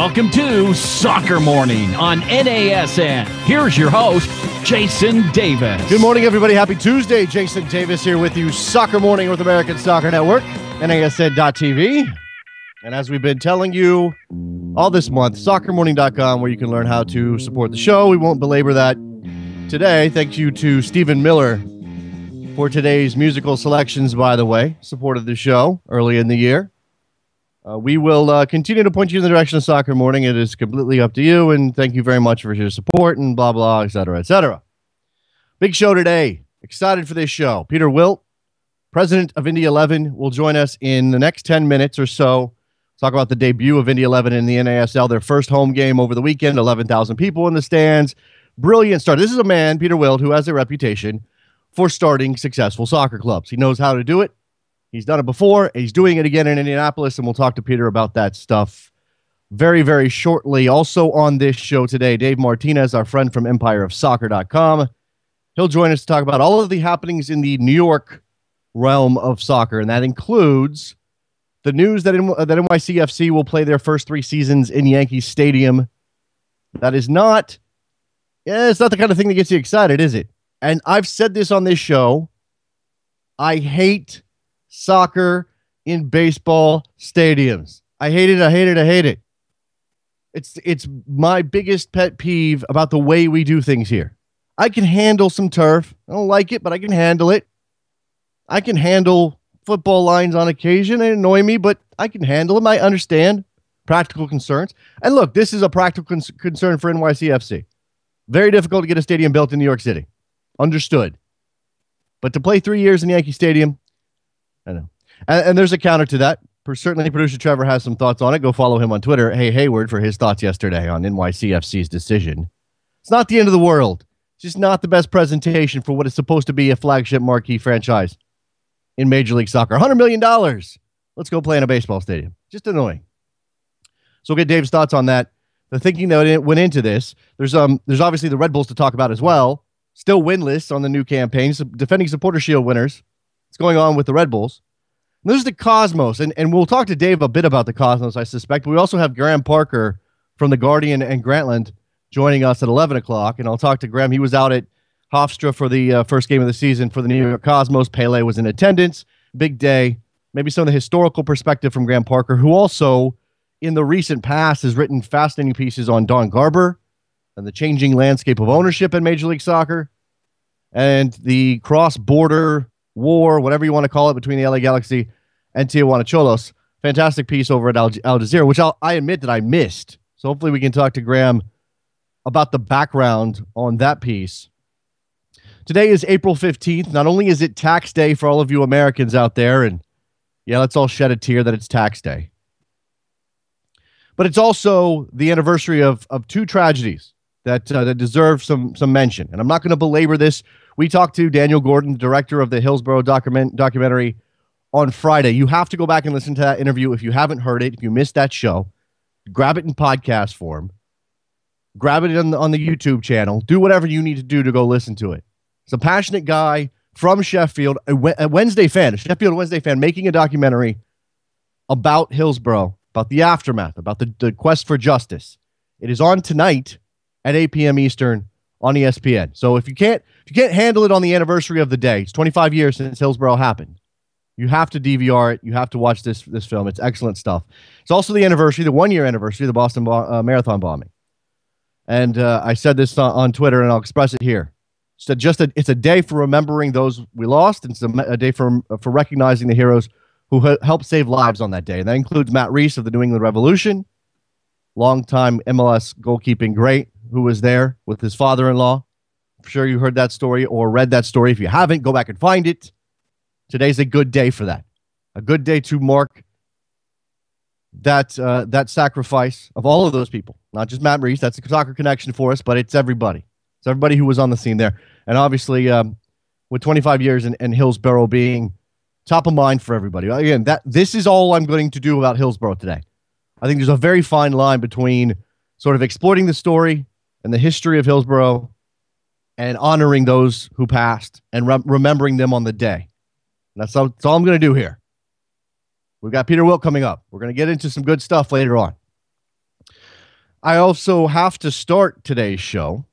Welcome to Soccer Morning on NASN. Here's your host, Jason Davis. Good morning, everybody. Happy Tuesday. Jason Davis here with you. Soccer Morning, North American Soccer Network, NASN.TV. And as we've been telling you all this month, soccermorning.com, where you can learn how to support the show. We won't belabor that today. Thank you to Stephen Miller for today's musical selections, by the way. Supported the show early in the year. We will continue to point you in the direction of Soccer Morning. It is completely up to you, and thank you very much for your support and blah, blah, et cetera, et cetera. Big show today. Excited for this show. Peter Wilt, president of Indy 11, will join us in the next 10 minutes or so. Talk about the debut of Indy 11 in the NASL, their first home game over the weekend, 11,000 people in the stands. Brilliant start. This is a man, Peter Wilt, who has a reputation for starting successful soccer clubs. He knows how to do it. He's done it before. He's doing it again in Indianapolis, and we'll talk to Peter about that stuff very, very shortly. Also on this show today, Dave Martinez, our friend from EmpireOfSoccer.com. He'll join us to talk about all of the happenings in the New York realm of soccer, and that includes the news that NYCFC will play their first 3 seasons in Yankee Stadium. That is not, it's not the kind of thing that gets you excited, is it? And I've said this on this show. I hate soccer in baseball stadiums. I hate it. I hate it. I hate it. It's my biggest pet peeve about the way we do things here. I can handle some turf. I don't like it, but I can handle it. I can handle football lines on occasion. They annoy me, but I can handle them. I understand practical concerns. And look, this is a practical concern for NYCFC. Very difficult to get a stadium built in New York City. Understood. But to play 3 years in Yankee Stadium, I know. And there's a counter to that. Certainly, producer Trevor has some thoughts on it. Go follow him on Twitter, Hey Hayward, for his thoughts yesterday on NYCFC's decision. It's not the end of the world. It's just not the best presentation for what is supposed to be a flagship marquee franchise in Major League Soccer. $100 million. Let's go play in a baseball stadium. Just annoying. So we'll get Dave's thoughts on that. The thinking that went into this. There's obviously the Red Bulls to talk about as well. Still winless on the new campaign. Defending Supporter Shield winners. What's going on with the Red Bulls? And there's the Cosmos, and we'll talk to Dave a bit about the Cosmos, I suspect. But we also have Graham Parker from The Guardian and Grantland joining us at 11 o'clock, and I'll talk to Graham. He was out at Hofstra for the first game of the season for the New York Cosmos. Pele was in attendance. Big day. Maybe some of the historical perspective from Graham Parker, who also, in the recent past, has written fascinating pieces on Don Garber and the changing landscape of ownership in Major League Soccer and the cross-border war, whatever you want to call it, between the LA Galaxy and Tijuana Cholos. Fantastic piece over at Al Jazeera, which I admit that I missed. So hopefully we can talk to Graham about the background on that piece. Today is April 15th. Not only is it tax day for all of you Americans out there, and yeah, let's all shed a tear that it's tax day, but it's also the anniversary of 2 tragedies that deserve some mention. And I'm not going to belabor this. We talked to Daniel Gordon, the director of the Hillsborough documentary, on Friday. You have to go back and listen to that interview if you haven't heard it. If you missed that show, grab it in podcast form. Grab it on the YouTube channel. Do whatever you need to do to go listen to it. It's a passionate guy from Sheffield, a Wednesday fan, a Sheffield Wednesday fan, making a documentary about Hillsborough, about the aftermath, about the quest for justice. It is on tonight at 8 p.m. Eastern on ESPN. So if you can't handle it on the anniversary of the day, it's 25 years since Hillsborough happened. You have to DVR it. You have to watch this film. It's excellent stuff. It's also the 1-year anniversary of the Boston Marathon bombing. And I said this on Twitter, and I'll express it here. It's a day for remembering those we lost, and it's a day for recognizing the heroes who helped save lives on that day. And that includes Matt Reese of the New England Revolution, longtime MLS goalkeeping great, who was there with his father-in-law. I'm sure you heard that story or read that story. If you haven't, go back and find it. Today's a good day for that. A good day to mark that sacrifice of all of those people. Not just Matt Reese. That's a soccer connection for us, but it's everybody. It's everybody who was on the scene there. And obviously, with 25 years and Hillsborough being top of mind for everybody. Again, this is all I'm going to do about Hillsborough today. I think there's a very fine line between sort of exploiting the story and the history of Hillsborough and honoring those who passed and remembering them on the day. And that's all I'm going to do here. We've got Peter Wilt coming up. We're going to get into some good stuff later on. I also have to start today's show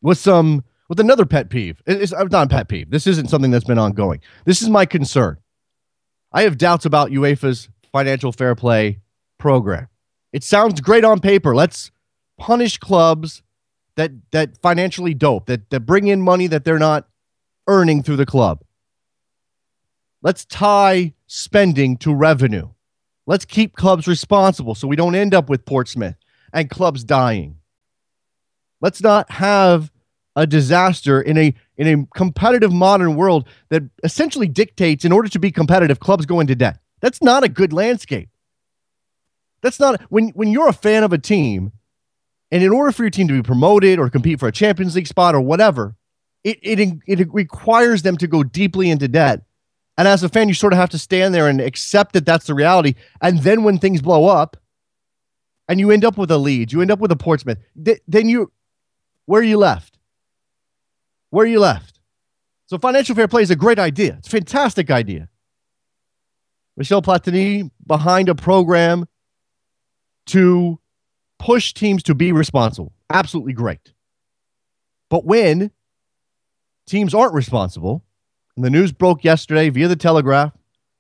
with another pet peeve. It's not a pet peeve. This isn't something that's been ongoing. This is my concern. I have doubts about UEFA's financial fair play program. It sounds great on paper. Let's punish clubs that financially dope, that bring in money that they're not earning through the club. Let's tie spending to revenue. Let's keep clubs responsible so we don't end up with Portsmouth and clubs dying. Let's not have a disaster in a competitive modern world that essentially dictates, in order to be competitive, clubs go into debt. That's not a good landscape. That's not when you're a fan of a team, and in order for your team to be promoted or compete for a Champions League spot or whatever, it requires them to go deeply into debt. And as a fan, you sort of have to stand there and accept that that's the reality. And then when things blow up and you end up with a Leeds, you end up with a Portsmouth, then where are you left? Where are you left? So financial fair play is a great idea. It's a fantastic idea. Michel Platini behind a program to push teams to be responsible. Absolutely great. But when teams aren't responsible, and the news broke yesterday via the Telegraph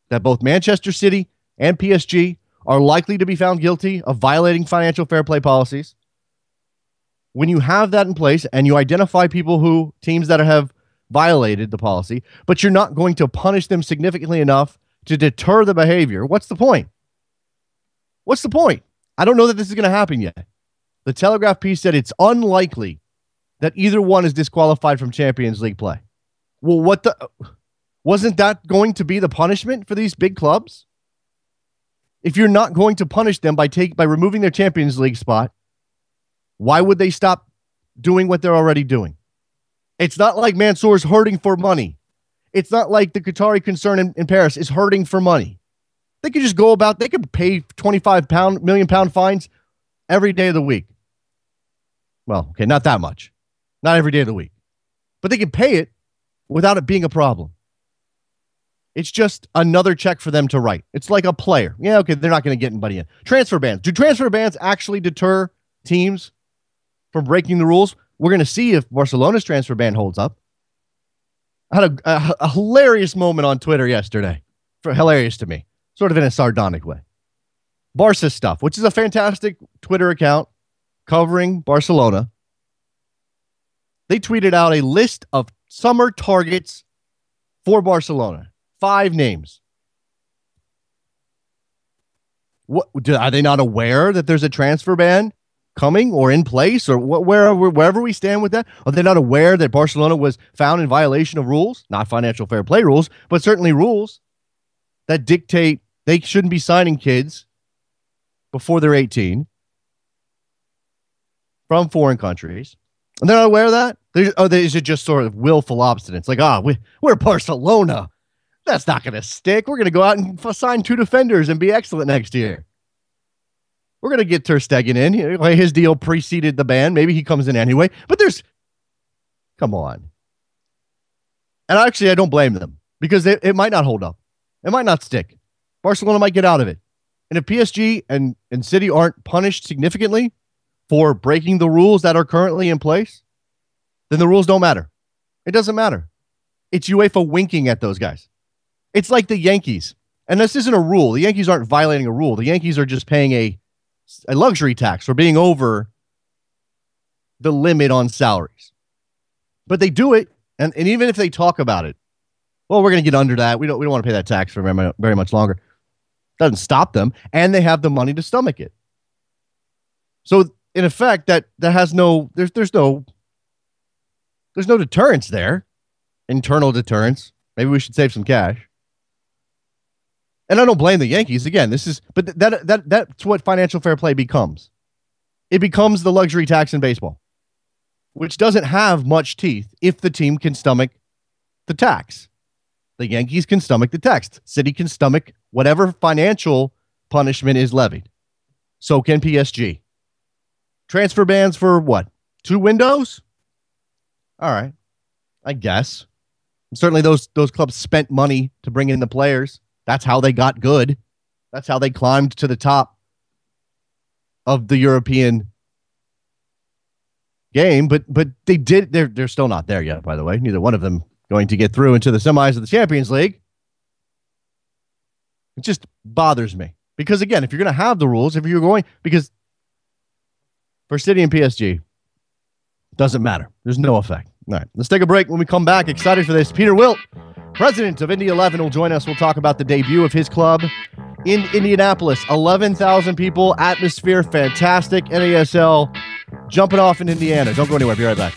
that both Manchester City and PSG are likely to be found guilty of violating financial fair play policies. When you have that in place and you identify teams that have violated the policy, but you're not going to punish them significantly enough to deter the behavior, what's the point? What's the point? I don't know that this is going to happen yet. The Telegraph piece said it's unlikely that either one is disqualified from Champions League play. Well, wasn't that going to be the punishment for these big clubs? If you're not going to punish them by removing their Champions League spot, why would they stop doing what they're already doing? It's not like Mansour's hurting for money. It's not like the Qatari concern in Paris is hurting for money. They could just go about, they could pay £25 million fines every day of the week. Well, okay, not that much. Not every day of the week. But they can pay it without it being a problem. It's just another check for them to write. It's like a player. Yeah, okay, they're not going to get anybody in. Transfer bans. Do transfer bans actually deter teams from breaking the rules? We're going to see if Barcelona's transfer ban holds up. I had a hilarious moment on Twitter yesterday. Hilarious to me. Sort of in a sardonic way. Barca Stuff, which is a fantastic Twitter account covering Barcelona. They tweeted out a list of summer targets for Barcelona. 5 names. Are they not aware that there's a transfer ban coming or in place, or wherever we stand with that? Are they not aware that Barcelona was found in violation of rules, not financial fair play rules, but certainly rules that dictate they shouldn't be signing kids before they're 18 from foreign countries? And they're not aware of that? Is it just sort of willful obstinance? Like, we're Barcelona. That's not going to stick. We're going to go out and sign 2 defenders and be excellent next year. We're going to get Ter Stegen in. His deal preceded the ban. Maybe he comes in anyway. But come on. And actually, I don't blame them because it might not hold up. It might not stick. Barcelona might get out of it. And if PSG and City aren't punished significantly for breaking the rules that are currently in place, then the rules don't matter. It doesn't matter. It's UEFA winking at those guys. It's like the Yankees. And this isn't a rule. The Yankees aren't violating a rule. The Yankees are just paying a luxury tax for being over the limit on salaries. But they do it, and even if they talk about it, well, we're going to get under that. We don't want to pay that tax for very much longer. Doesn't stop them, and they have the money to stomach it. So in effect, that has there's no deterrence there, internal deterrence. Maybe we should save some cash. And I don't blame the Yankees. Again, but that's what financial fair play becomes. It becomes the luxury tax in baseball, which doesn't have much teeth if the team can stomach the tax. The Yankees can stomach the tax. City can stomach whatever financial punishment is levied. So can PSG. Transfer bans for what? 2 windows? All right. I guess. And certainly those clubs spent money to bring in the players. That's how they got good. That's how they climbed to the top. of the European game, but they did. They're still not there yet, by the way. Neither one of them going to get through into the semis of the Champions League. It just bothers me because, again, if you're going to have the rules, because for City and PSG, doesn't matter. There's no effect. All right, let's take a break. When we come back, excited for this. Peter Wilt, president of Indy 11, will join us. We'll talk about the debut of his club in Indianapolis. 11,000 people, atmosphere, fantastic. NASL jumping off in Indiana. Don't go anywhere. Be right back.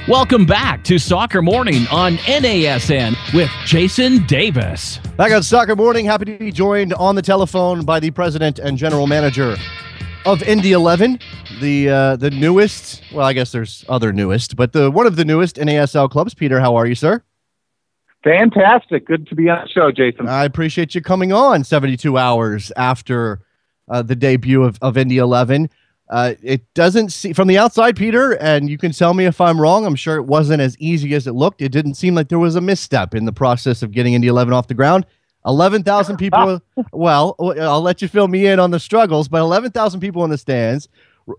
Welcome back to Soccer Morning on NASN with Jason Davis. Back on Soccer Morning, happy to be joined on the telephone by the president and general manager of Indy 11, the newest, well, I guess there's other newest, but one of the newest NASL clubs. Peter, how are you, sir? Fantastic. Good to be on the show, Jason. I appreciate you coming on 72 hours after the debut of Indy 11. It doesn't seem, from the outside, Peter, and you can tell me if I'm wrong, I'm sure it wasn't as easy as it looked. It didn't seem like there was a misstep in the process of getting Indy 11 off the ground. 11,000 people, well, I'll let you fill me in on the struggles, but 11,000 people in the stands,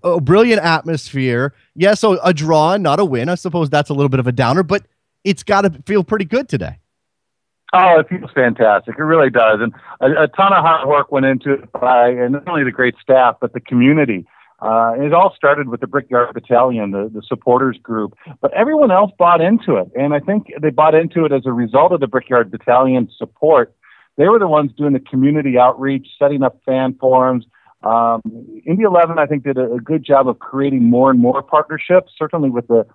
a brilliant atmosphere. Yes, so a draw, not a win. I suppose that's a little bit of a downer, but it's got to feel pretty good today. Oh, it feels fantastic. It really does. And a ton of hard work went into it by and not only the great staff, but the community. It all started with the Brickyard Battalion, the supporters group, but everyone else bought into it. And I think they bought into it as a result of the Brickyard Battalion support. They were the ones doing the community outreach, setting up fan forums. Indy 11, I think, did a good job of creating more and more partnerships, certainly with the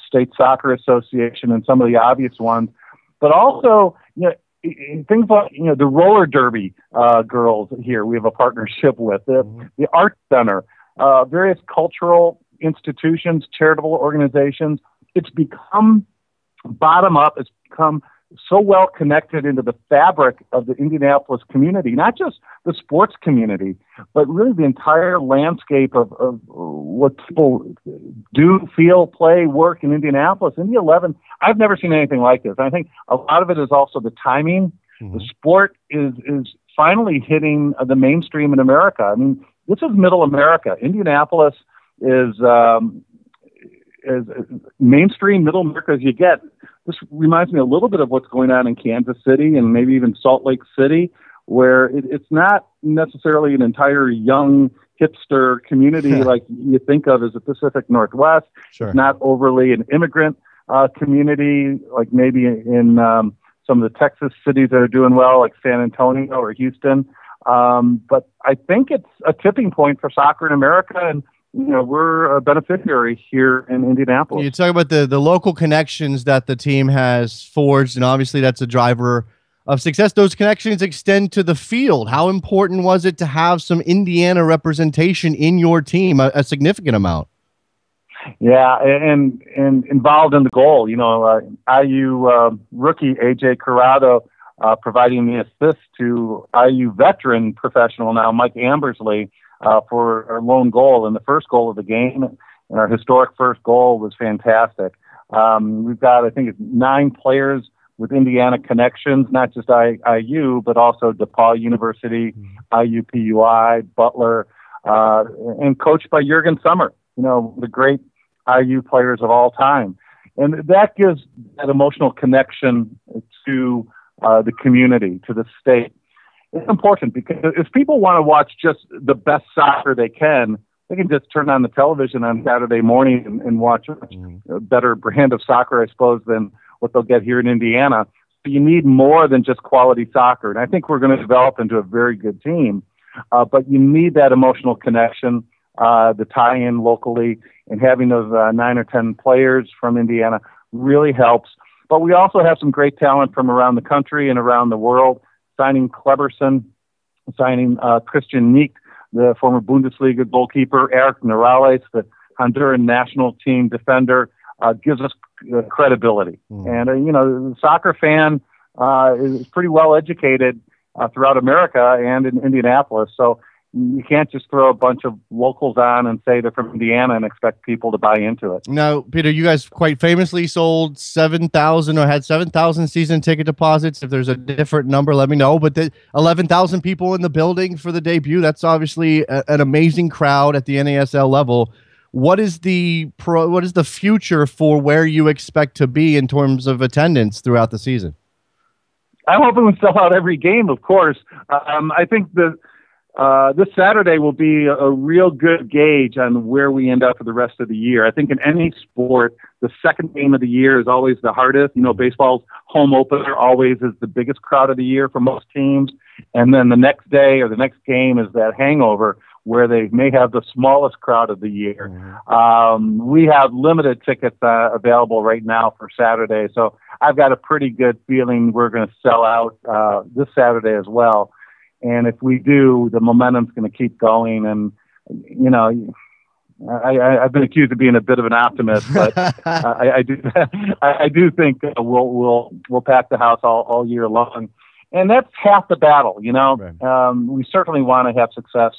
State Soccer Association and some of the obvious ones. But also, things like, the roller derby girls here we have a partnership with, the Art Center, various cultural institutions, charitable organizations. It's become bottom up. It's become so well connected into the fabric of the Indianapolis community, not just the sports community, but really the entire landscape of what people do, feel, play, work in Indianapolis. Indy 11, I've never seen anything like this. I think a lot of it is also the timing. Mm-hmm. The sport is finally hitting the mainstream in America. I mean, this is middle America. Indianapolis is as mainstream middle America as you get. This reminds me a little bit of what's going on in Kansas City and maybe even Salt Lake City, where it's not necessarily an entire young hipster community like you think of as the Pacific Northwest. Sure. It's not overly an immigrant community like maybe in some of the Texas cities that are doing well, like San Antonio or Houston. But I think it's a tipping point for soccer in America, and we're a beneficiary here in Indianapolis. You talk about the local connections that the team has forged, and obviously that's a driver of success. Those connections extend to the field. How important was it to have some Indiana representation in your team, a significant amount? Yeah, and involved in the goal. IU rookie AJ Corrado providing the assist to IU veteran professional now Mike Ambersley for our lone goal and the first goal of the game. And our historic first goal was fantastic. We've got, I think, it's 9 players with Indiana connections, not just IU, but also DePaul University, IUPUI, Butler, and coached by Jurgen Sommer, the great IU players of all time. And that gives that emotional connection to the community, to the state. It's important because if people want to watch just the best soccer they can just turn on the television on Saturday morning and watch a better brand of soccer, I suppose, than what they'll get here in Indiana. But you need more than just quality soccer. And I think we're going to develop into a very good team. But you need that emotional connection, the tie-in locally, and having those 9 or 10 players from Indiana really helps. But we also have some great talent from around the country and around the world, signing Kleberson, signing Christian Nieck, the former Bundesliga goalkeeper, Eric Morales, the Honduran national team defender, gives us credibility. And, the soccer fan is pretty well educated throughout America and in Indianapolis. So you can't just throw a bunch of locals on and say they're from Indiana and expect people to buy into it. Now, Peter, you guys quite famously sold 7,000 or had 7,000 season ticket deposits. If there's a different number, let me know. But the 11,000 people in the building for the debut, that's obviously an amazing crowd at the NASL level. What is the future for where you expect to be in terms of attendance throughout the season? I'm hoping we sell out every game, of course. I think this Saturday will be a real good gauge on where we end up for the rest of the year. I think in any sport, the second game of the year is always the hardest. Baseball's home opener always is the biggest crowd of the year for most teams. And then the next day or the next game is that hangover where they may have the smallest crowd of the year. We have limited tickets available right now for Saturday. So I've got a pretty good feeling we're going to sell out this Saturday as well. And if we do, the momentum's going to keep going. And, I've been accused of being a bit of an optimist, but I do think we'll pack the house all year long. And that's half the battle, Right. We certainly want to have success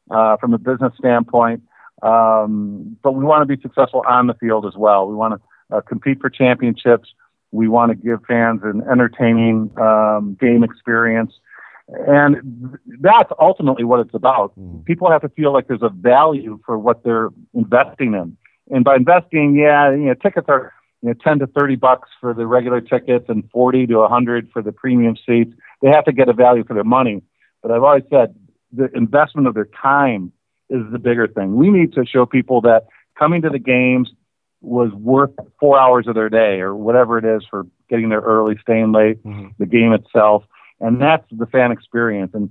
from a business standpoint, but we want to be successful on the field as well. We want to compete for championships. We want to give fans an entertaining game experience. And that's ultimately what it's about. People have to feel like there's a value for what they're investing in. And by investing, tickets are $10 to $30 for the regular tickets and $40 to $100 for the premium seats. They have to get a value for their money. But I've always said the investment of their time is the bigger thing. We need to show people that coming to the games was worth 4 hours of their day or whatever it is for getting there early, staying late, the game itself. And that's the fan experience. And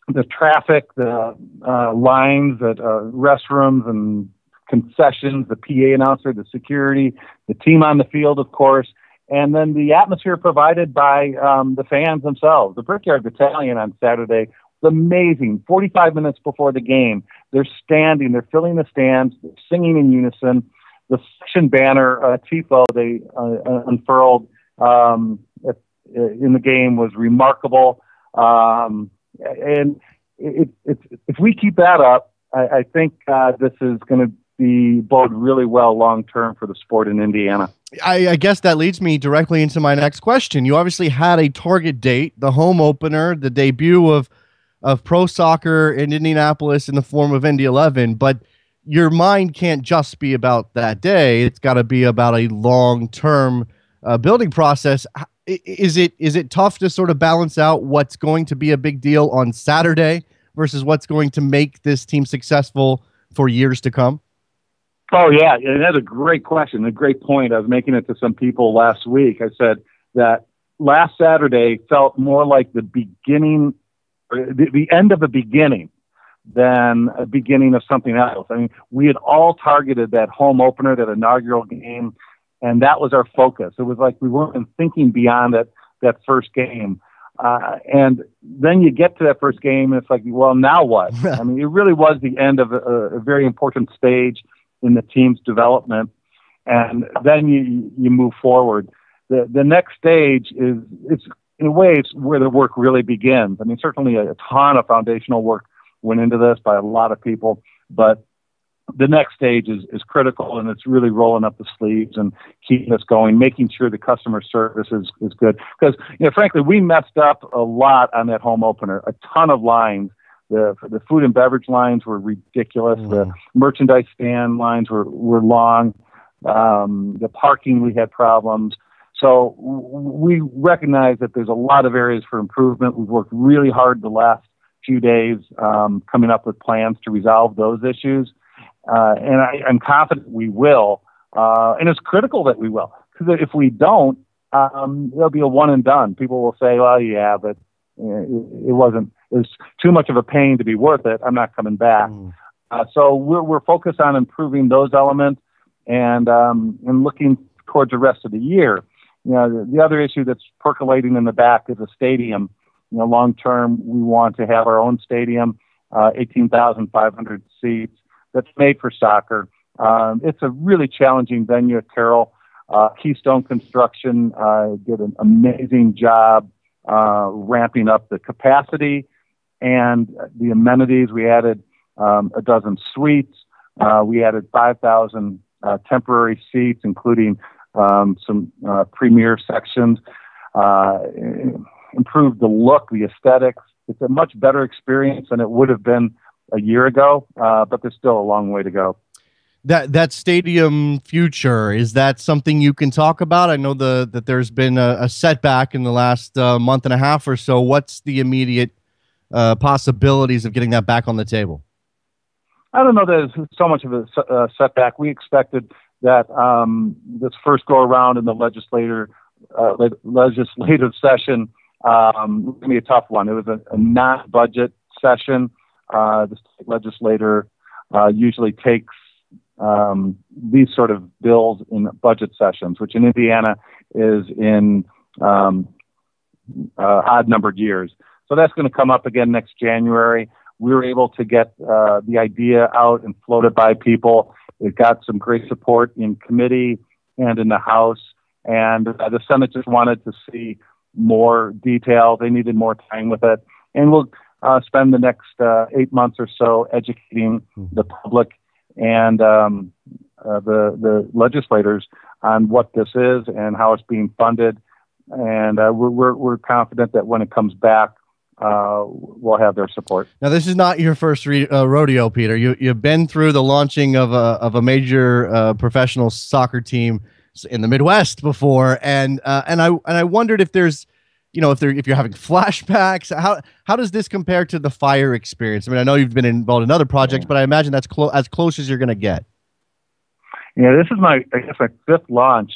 the traffic, the lines at restrooms and concessions, the PA announcer, the security, the team on the field, of course, and then the atmosphere provided by the fans themselves. The Brickyard Battalion on Saturday was amazing. 45 minutes before the game, they're standing, they're filling the stands, they're singing in unison. The section banner, TIFO, they unfurled in the game was remarkable. And if we keep that up, I think this is going to bode really well long-term for the sport in Indiana. I guess that leads me directly into my next question. You obviously had a target date, the home opener, the debut of pro soccer in Indianapolis in the form of Indy 11, but your mind can't just be about that day. It's got to be about a long-term building process. Is it tough to sort of balance out what's going to be a big deal on Saturday versus what's going to make this team successful for years to come? Oh, yeah. And that's a great question, a great point. I was making it to some people last week. I said that last Saturday felt more like the beginning, or the end of the beginning than a beginning of something else. I mean, we had all targeted that home opener, that inaugural game, and that was our focus. It was like we weren't thinking beyond that first game. And then you get to that first game, and it's like, well, now what? I mean, it really was the end of a very important stage in the team's development, and then you move forward. The next stage it's in a way it's where the work really begins. I mean, certainly a ton of foundational work went into this by a lot of people, but the next stage is critical, and it's really rolling up the sleeves and keeping us going, making sure the customer service is good. Because, frankly, we messed up a lot on that home opener, a ton of lines. The food and beverage lines were ridiculous. The merchandise stand lines were long. The parking, we had problems. So we recognize that there's a lot of areas for improvement. We've worked really hard the last few days coming up with plans to resolve those issues. And I'm confident we will. And it's critical that we will. Because if we don't, it'll be a one and done. People will say, well, yeah, but it was too much of a pain to be worth it. I'm not coming back. So we're focused on improving those elements and looking towards the rest of the year. The other issue that's percolating in the back is a stadium. Long term, we want to have our own stadium, 18,500 seats, that's made for soccer. It's a really challenging venue at Carroll. Keystone Construction did an amazing job ramping up the capacity and the amenities. We added a dozen suites. We added 5,000 temporary seats, including some premier sections. Improved the look, the aesthetics. It's a much better experience than it would have been a year ago, but there's still a long way to go. That stadium future, is that something you can talk about? I know that there's been a setback in the last month and a half or so. What's the immediate possibilities of getting that back on the table? I don't know that it's so much of a setback. We expected that this first go around in the legislative session was going to be a tough one. It was a non-budget session. The state legislator usually takes these sort of bills in budget sessions, which in Indiana is in odd-numbered years. So that's going to come up again next January. We were able to get the idea out and float it by people. It got some great support in committee and in the House. And the Senate just wanted to see more detail. They needed more time with it. And we'll spend the next 8 months or so educating the public and the legislators on what this is and how it's being funded. And we're confident that when it comes back, we'll have their support. Now, this is not your first rodeo, Peter. You've been through the launching of a major professional soccer team in the Midwest before, and I wondered if there's, if you're having flashbacks, how does this compare to the Fire experience? I mean, I know you've been involved in other projects, but I imagine that's as close as you're going to get. Yeah, this is my fifth launch,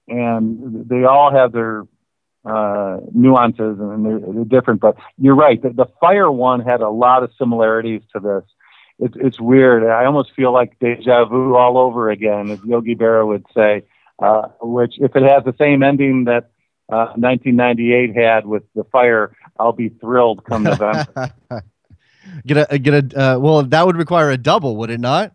and they all have their nuances and they're different. But you're right, the Fire one had a lot of similarities to this. It's weird. I almost feel like deja vu all over again, as Yogi Berra would say. Which, if it has the same ending that 1998 had with the Fire, I'll be thrilled come November. Well, that would require a double, would it not?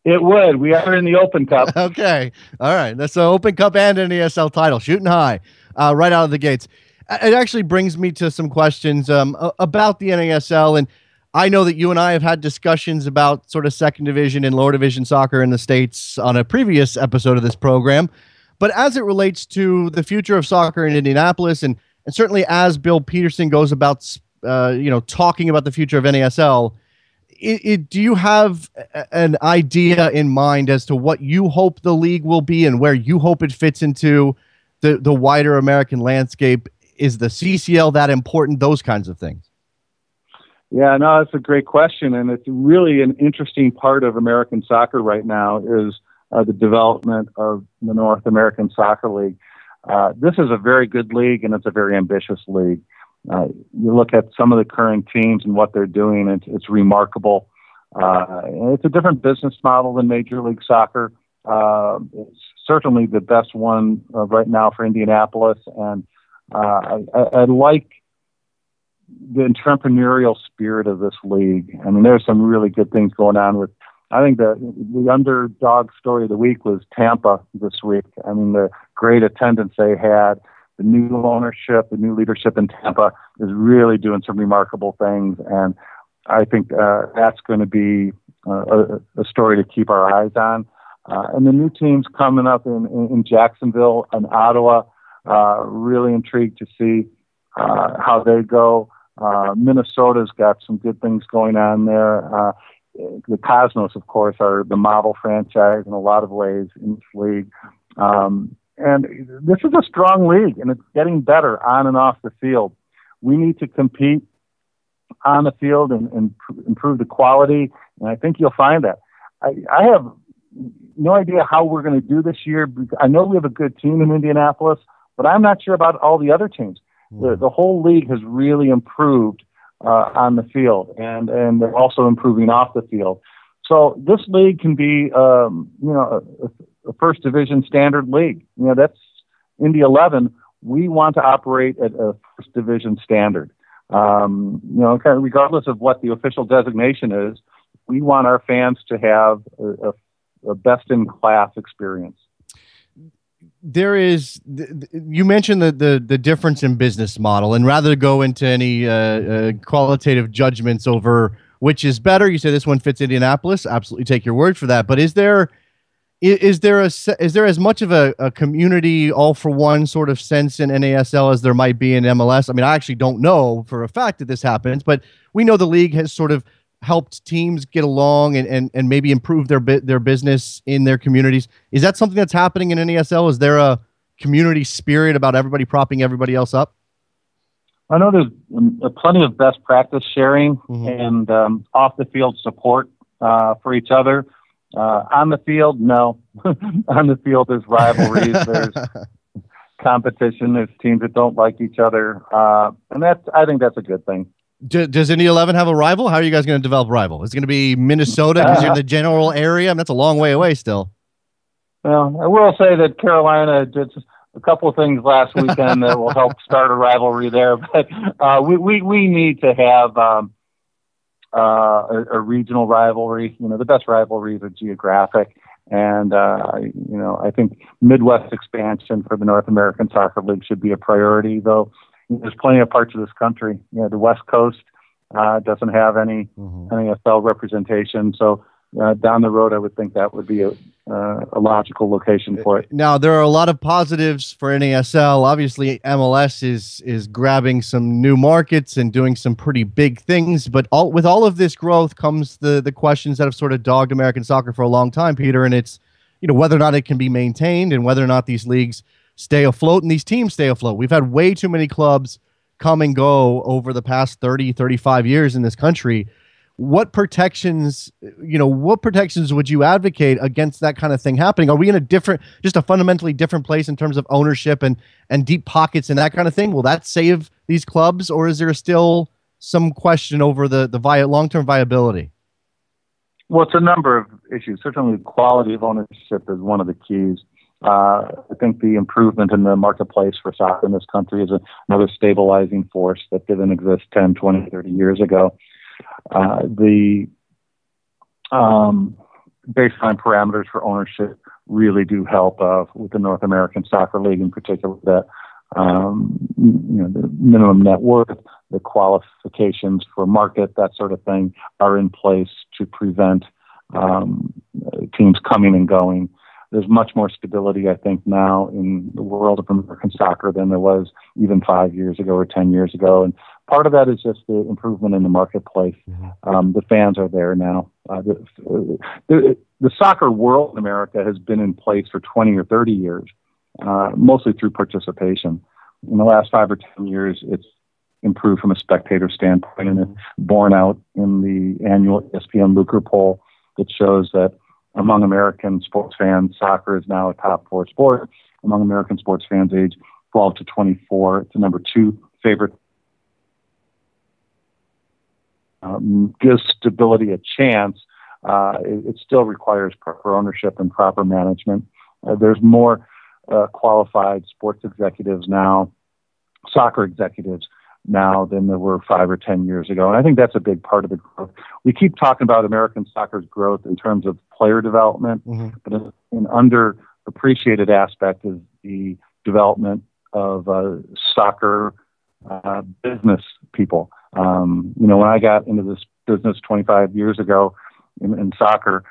It would. We are in the Open Cup. Okay. All right. That's an Open Cup and an NASL title, shooting high right out of the gates. It actually brings me to some questions about the NASL. And I know that you and I have had discussions about sort of second division and lower division soccer in the States on a previous episode of this program. But as it relates to the future of soccer in Indianapolis, and certainly as Bill Peterson goes about, talking about the future of NASL, do you have an idea in mind as to what you hope the league will be and where you hope it fits into the wider American landscape? Is the CCL that important? Those kinds of things. Yeah, no, that's a great question, and it's really an interesting part of American soccer right now is the development of the North American Soccer League. This is a very good league, and it's a very ambitious league. You look at some of the current teams and what they're doing, it's remarkable. It's a different business model than Major League Soccer. It's certainly the best one right now for Indianapolis, and I like the entrepreneurial spirit of this league. I mean, there's some really good things going on with. I think the underdog story of the week was Tampa this week. I mean, the great attendance they had, the new ownership, the new leadership in Tampa is really doing some remarkable things, and I think that's going to be a story to keep our eyes on. And the new teams coming up in Jacksonville and Ottawa, really intrigued to see how they go. Minnesota's got some good things going on there. The Cosmos, of course, are the model franchise in a lot of ways in this league. And this is a strong league, and it's getting better on and off the field. We need to compete on the field and improve the quality, and I think you'll find that. I have no idea how we're going to do this year. I know we have a good team in Indianapolis, but I'm not sure about all the other teams. The whole league has really improved on the field, and they're also improving off the field. So this league can be, a first division standard league. That's Indy 11. We want to operate at a first division standard. Kind of regardless of what the official designation is, we want our fans to have a best in class experience. There is, you mentioned the difference in business model, and rather than go into any qualitative judgments over which is better, you say this one fits Indianapolis. Absolutely, take your word for that. But is there as much of a community all for one sort of sense in NASL as there might be in MLS? I mean, I actually don't know for a fact that this happens, but we know the league has sort of helped teams get along and maybe improve their business in their communities. Is that something that's happening in NASL? Is there a community spirit about everybody propping everybody else up? I know there's plenty of best practice sharing and off the field support for each other. On the field, no. On the field, there's rivalries. There's competition. There's teams that don't like each other, and I think that's a good thing. Does Indy 11 have a rival? How are you guys going to develop a rival? Is it going to be Minnesota because you're in the general area? I mean, that's a long way away still. Well, I will say that Carolina did a couple of things last weekend that will help start a rivalry there. But we need to have a regional rivalry. The best rivalries are geographic. And, I think Midwest expansion for the North American Soccer League should be a priority, though. There's plenty of parts of this country. The West Coast doesn't have any NFL representation. So down the road, I would think that would be a logical location for it. Now, there are a lot of positives for NASL. Obviously, MLS is grabbing some new markets and doing some pretty big things. But with all of this growth comes the questions that have sort of dogged American soccer for a long time, Peter. And it's whether or not it can be maintained and whether or not these leagues stay afloat and these teams stay afloat. We've had way too many clubs come and go over the past 30, 35 years in this country. What protections would you advocate against that kind of thing happening? Are we in a fundamentally different place in terms of ownership and deep pockets and that kind of thing? Will that save these clubs, or is there still some question over the long-term viability? Well, it's a number of issues. Certainly the quality of ownership is one of the keys. I think the improvement in the marketplace for soccer in this country is another stabilizing force that didn't exist 10, 20, 30 years ago. The baseline parameters for ownership really do help with the North American Soccer League in particular. That the minimum net worth, the qualifications for market, that sort of thing are in place to prevent teams coming and going. There's much more stability, I think, now in the world of American soccer than there was even 5 years ago or 10 years ago. And part of that is just the improvement in the marketplace. The fans are there now. The soccer world in America has been in place for 20 or 30 years. mostly through participation. In the last 5 or 10 years, it's improved from a spectator standpoint, and it's borne out in the annual ESPN Lucre poll that shows that among American sports fans, soccer is now a top 4 sport. Among American sports fans age 12 to 24, it's the number 2 favorite. Gives stability a chance. It still requires proper ownership and proper management. There's more qualified sports executives now, soccer executives now, than there were 5 or 10 years ago. And I think that's a big part of the growth. We keep talking about American soccer's growth in terms of player development, but an underappreciated aspect is the development of soccer business people. When I got into this business 25 years ago in soccer,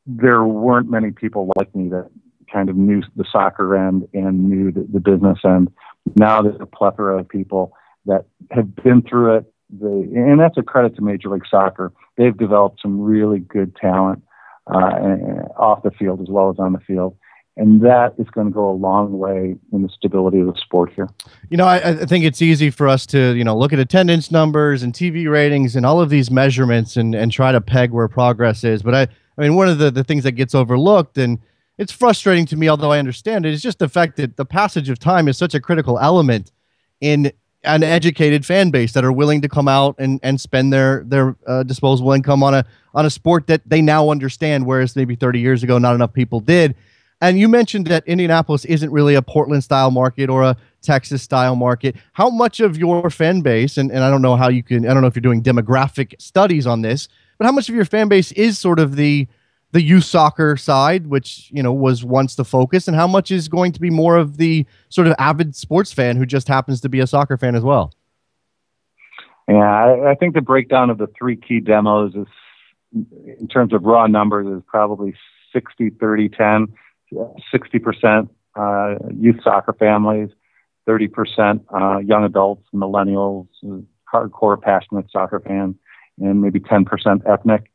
there weren't many people like me that kind of knew the soccer end and knew the business end. Now there's a plethora of people that have been through it, and that's a credit to Major League Soccer. They've developed some really good talent off the field as well as on the field. And that is going to go a long way in the stability of the sport here. I think it's easy for us to, look at attendance numbers and TV ratings and all of these measurements and try to peg where progress is. But I mean, one of the things that gets overlooked, and it's frustrating to me, although I understand it, is just the fact that the passage of time is such a critical element in an educated fan base that are willing to come out and spend their disposable income on a sport that they now understand, whereas maybe 30 years ago, not enough people did. And you mentioned that Indianapolis isn't really a Portland-style market or a Texas-style market. How much of your fan base, and I don't know how you can, I don't know if you're doing demographic studies on this, but how much of your fan base is sort of the youth soccer side, which, was once the focus, and how much is going to be more of the sort of avid sports fan who just happens to be a soccer fan as well? Yeah, I think the breakdown of the 3 key demos is, in terms of raw numbers, is probably 60-30-10. 60% youth soccer families, 30% young adults, millennials, hardcore passionate soccer fans, and maybe 10% ethnic.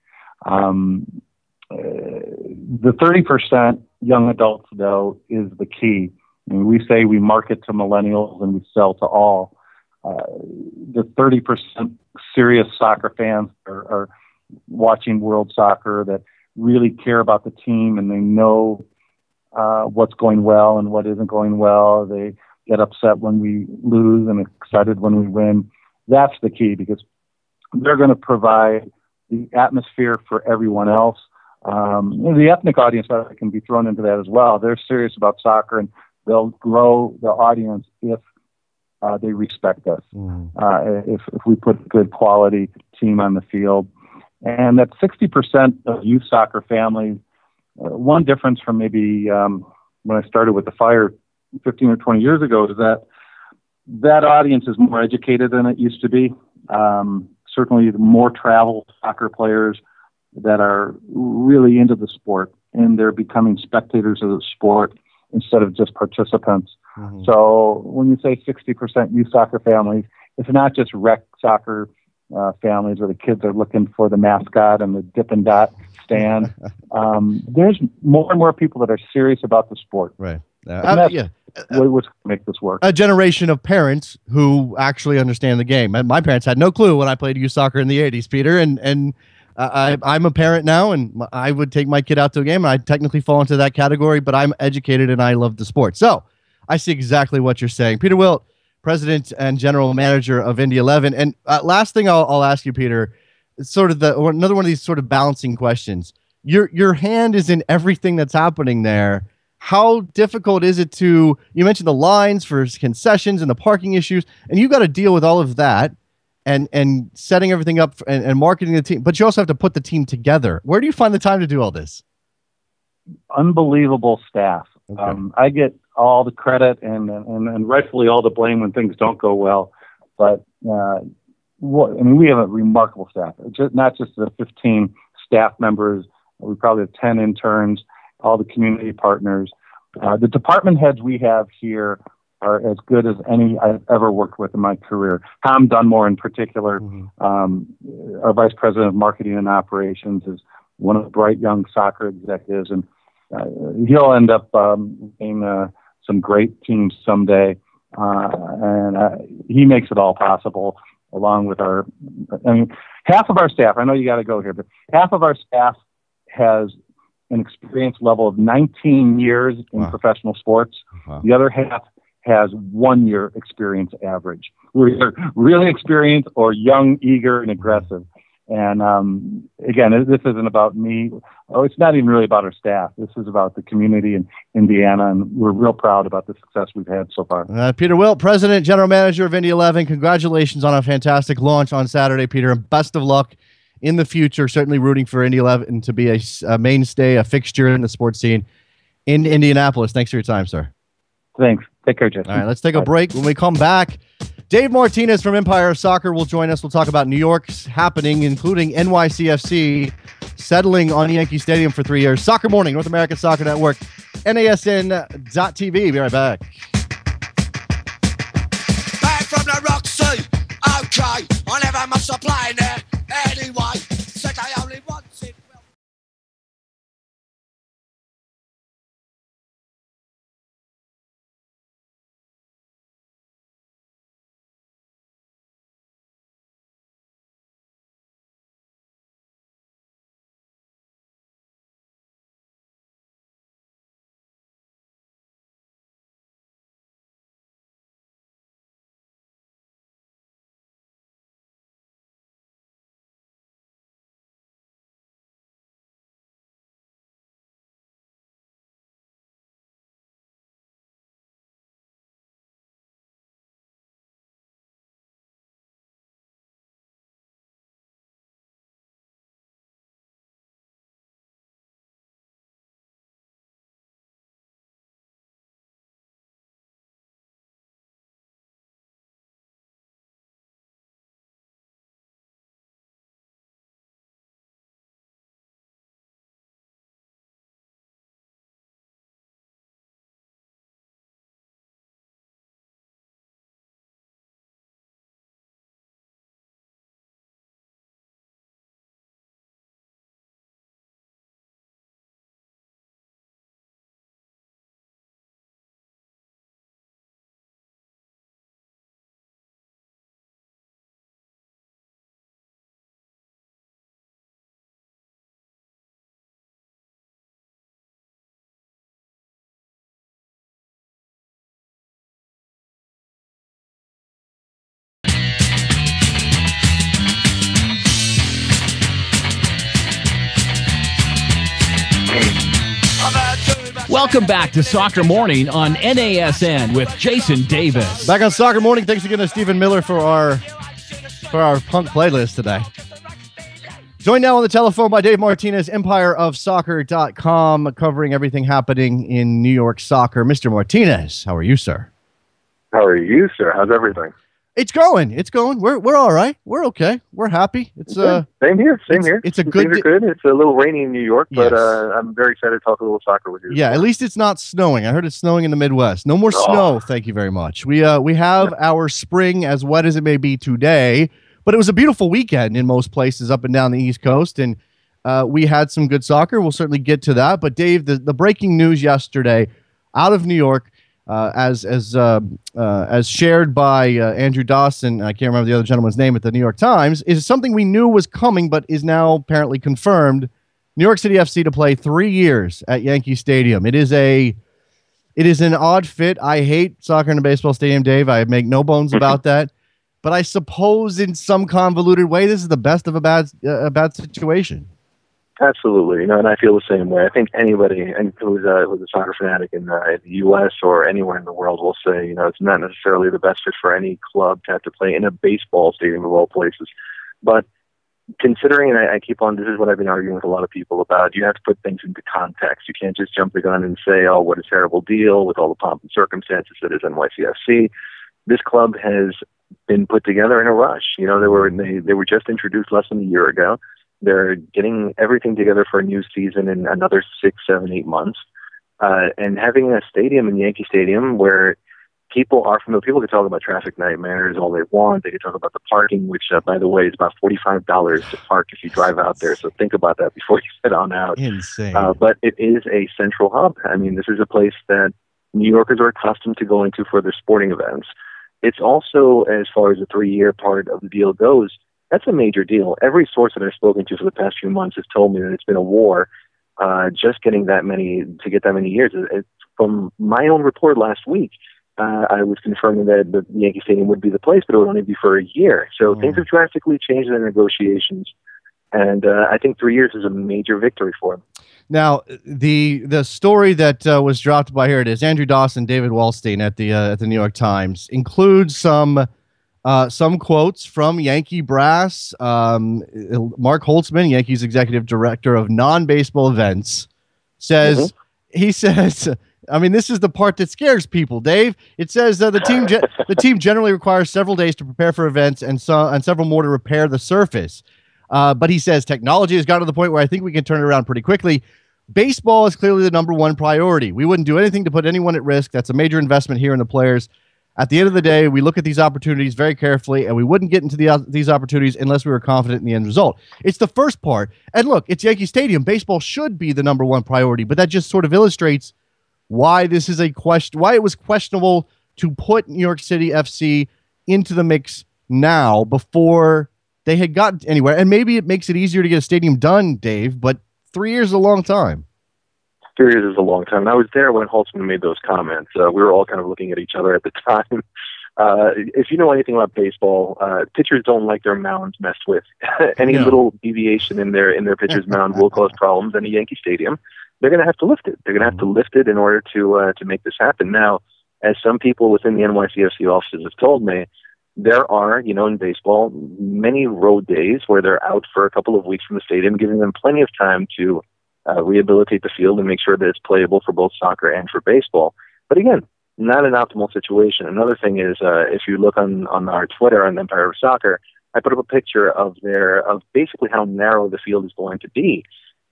The 30% young adults, though, is the key. I mean, we say we market to millennials and we sell to all. The 30% serious soccer fans are watching world soccer that really care about the team, and they know what's going well and what isn't going well. They get upset when we lose and excited when we win. That's the key, because they're going to provide the atmosphere for everyone else. The ethnic audience can be thrown into that as well. They're serious about soccer, and they'll grow the audience if they respect us, if we put a good quality team on the field. And that 60% of youth soccer families, one difference from maybe when I started with the Fire 15 or 20 years ago is that audience is more educated than it used to be. Certainly more travel soccer players that are really into the sport, and they're becoming spectators of the sport instead of just participants. So when you say 60% youth soccer families, it's not just rec soccer families where the kids are looking for the mascot and the dip and dot stand. There's more and more people that are serious about the sport. Right. What's going to make this work? A generation of parents who actually understand the game. My parents had no clue when I played youth soccer in the 80s, Peter, and I'm a parent now, and I would take my kid out to a game, and I technically fall into that category, but I'm educated and I love the sport. So I see exactly what you're saying. Peter Wilt, President and General Manager of Indy 11. And last thing I'll ask you, Peter, it's sort of another one of these sort of balancing questions. Your hand is in everything that's happening there. How difficult is it you mentioned the lines for concessions and the parking issues, and you've got to deal with all of that and setting everything up and marketing the team, but you also have to put the team together. Where do you find the time to do all this? Unbelievable staff. Okay. I get all the credit and rightfully all the blame when things don't go well. But we have a remarkable staff. Not just the 15 staff members. We probably have 10 interns, all the community partners. The department heads we have here are as good as any I've ever worked with in my career. Tom Dunmore, in particular, our Vice President of Marketing and Operations, is one of the bright young soccer executives. And he'll end up in some great teams someday. And he makes it all possible, along with half of our staff. I know you got to go here, but half of our staff has an experience level of 19 years in professional sports. The other half has 1 year experience average. We're either really experienced or young, eager, and aggressive. And again, this isn't about me. It's not even really about our staff. This is about the community in Indiana, and we're real proud about the success we've had so far. Peter Wilt, President, General Manager of Indy 11, congratulations on a fantastic launch on Saturday, Peter, and best of luck in the future. Certainly rooting for Indy 11 to be a mainstay, a fixture in the sports scene in Indianapolis. Thanks for your time, sir. Thanks. Take care, Jason. All right, let's take a break. When we come back, Dave Martinez from Empire of Soccer will join us. We'll talk about New York's happening, including NYCFC settling on Yankee Stadium for 3 years. Soccer Morning, North American Soccer Network, NASN.TV. Be right back. Back from the Roxy, okay, I never must supply there anyway. Said I only want it. Welcome back to Soccer Morning on NASN with Jason Davis. Back on Soccer Morning. Thanks again to Stephen Miller for our punk playlist today. Joined now on the telephone by Dave Martinez, empireofsoccer.com, covering everything happening in New York soccer. Mr. Martinez, how are you, sir? How are you, sir? How's everything? It's going. We're all right. We're okay. We're happy. It's same here. It's a good. Things are good. It's a little rainy in New York, yes. But I'm very excited to talk a little soccer with you. Yeah, at least it's not snowing. I heard it's snowing in the Midwest. No more snow. Thank you very much. We have our spring, as wet as it may be today, but it was a beautiful weekend in most places up and down the East Coast, and we had some good soccer. We'll certainly get to that. But Dave, the breaking news yesterday out of New York. As shared by Andrew Dawson, I can't remember the other gentleman's name at the New York Times, is something we knew was coming, but is now apparently confirmed. New York City FC to play 3 years at Yankee Stadium. It is an odd fit. I hate soccer in a baseball stadium, Dave. I make no bones about that. But I suppose in some convoluted way, this is the best of a bad situation. Absolutely, and I feel the same way. I think anybody who's a soccer fanatic in the U.S. or anywhere in the world will say, it's not necessarily the best fit for any club to have to play in a baseball stadium of all places. But considering, and I keep on, this is what I've been arguing with a lot of people about, you have to put things into context. You can't just jump the gun and say, oh, what a terrible deal with all the pomp and circumstances that is NYCFC. This club has been put together in a rush. They were just introduced less than a year ago. They're getting everything together for a new season in another 6, 7, 8 months. And having a stadium in Yankee Stadium where people are familiar. People can talk about traffic nightmares all they want. They can talk about the parking, which, by the way, is about $45 to park if you drive out there. So think about that before you head on out. Insane. But it is a central hub. I mean, this is a place that New Yorkers are accustomed to going to for their sporting events. It's also, as far as the 3-year part of the deal goes, that's a major deal. Every source that I've spoken to for the past few months has told me that it's been a war just getting that many years. From my own report last week, I was confirming that the Yankee Stadium would be the place, but it would only be for a year. So things have drastically changed in the negotiations, and I think 3 years is a major victory for them. Now, the story that was dropped by, here it is, Andrew Dawson, David Wallstein at the New York Times, includes some quotes from Yankee brass. Mark Holtzman, Yankees executive director of non-baseball events, says he says. I mean, this is the part that scares people, Dave. It says the team generally requires several days to prepare for events and several more to repair the surface. But he says technology has gotten to the point where I think we can turn it around pretty quickly. Baseball is clearly the number one priority. We wouldn't do anything to put anyone at risk. That's a major investment here in the players. At the end of the day, we look at these opportunities very carefully, and we wouldn't get into these opportunities unless we were confident in the end result. It's the first part. And look, it's Yankee Stadium. Baseball should be the number one priority, but that just sort of illustrates why this is why it was questionable to put New York City FC into the mix now before they had gotten anywhere. And maybe it makes it easier to get a stadium done, Dave, but 3 years is a long time. 3 years is a long time. And I was there when Holtzman made those comments. We were all kind of looking at each other at the time. If you know anything about baseball, pitchers don't like their mounds messed with. Any little deviation in their pitcher's mound will cause problems in a Yankee Stadium. They're going to have to lift it. They're going to have to lift it in order to make this happen. Now, as some people within the NYCFC offices have told me, there are, in baseball, many road days where they're out for a couple of weeks from the stadium, giving them plenty of time to rehabilitate the field and make sure that it's playable for both soccer and for baseball. But again, not an optimal situation. Another thing is, if you look on our Twitter on Empire of Soccer, I put up a picture of basically how narrow the field is going to be.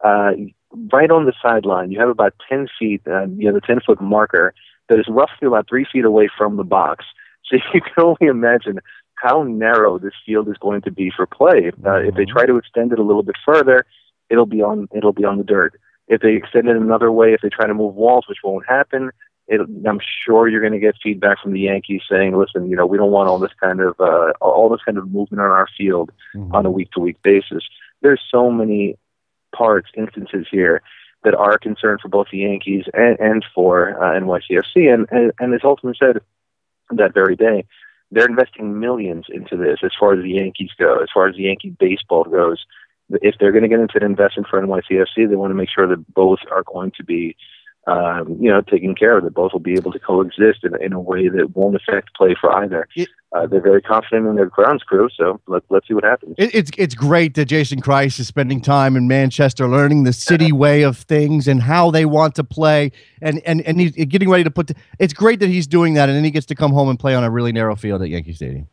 Right on the sideline, you have about 10 feet, the 10-foot marker that is roughly about 3 feet away from the box. So you can only imagine how narrow this field is going to be for play. If they try to extend it a little bit further, it'll be on the dirt. If they extend it another way, if they try to move walls, which won't happen, I'm sure you're going to get feedback from the Yankees saying, "Listen, we don't want all this kind of movement on our field on a week-to-week basis." There's so many instances here that are a concern for both the Yankees and for NYCFC. And as Holtzman said that very day, they're investing millions into this as far as the Yankees go, as far as the Yankee baseball goes. If they're going to get into an investment for NYCFC, they want to make sure that both are going to be taken care of, that both will be able to coexist in a way that won't affect play for either. They're very confident in their grounds crew, so let's see what happens. It's great that Jason Kreis is spending time in Manchester learning the city way of things and how they want to play, and he's getting ready to it's great that he's doing that, and then he gets to come home and play on a really narrow field at Yankee Stadium.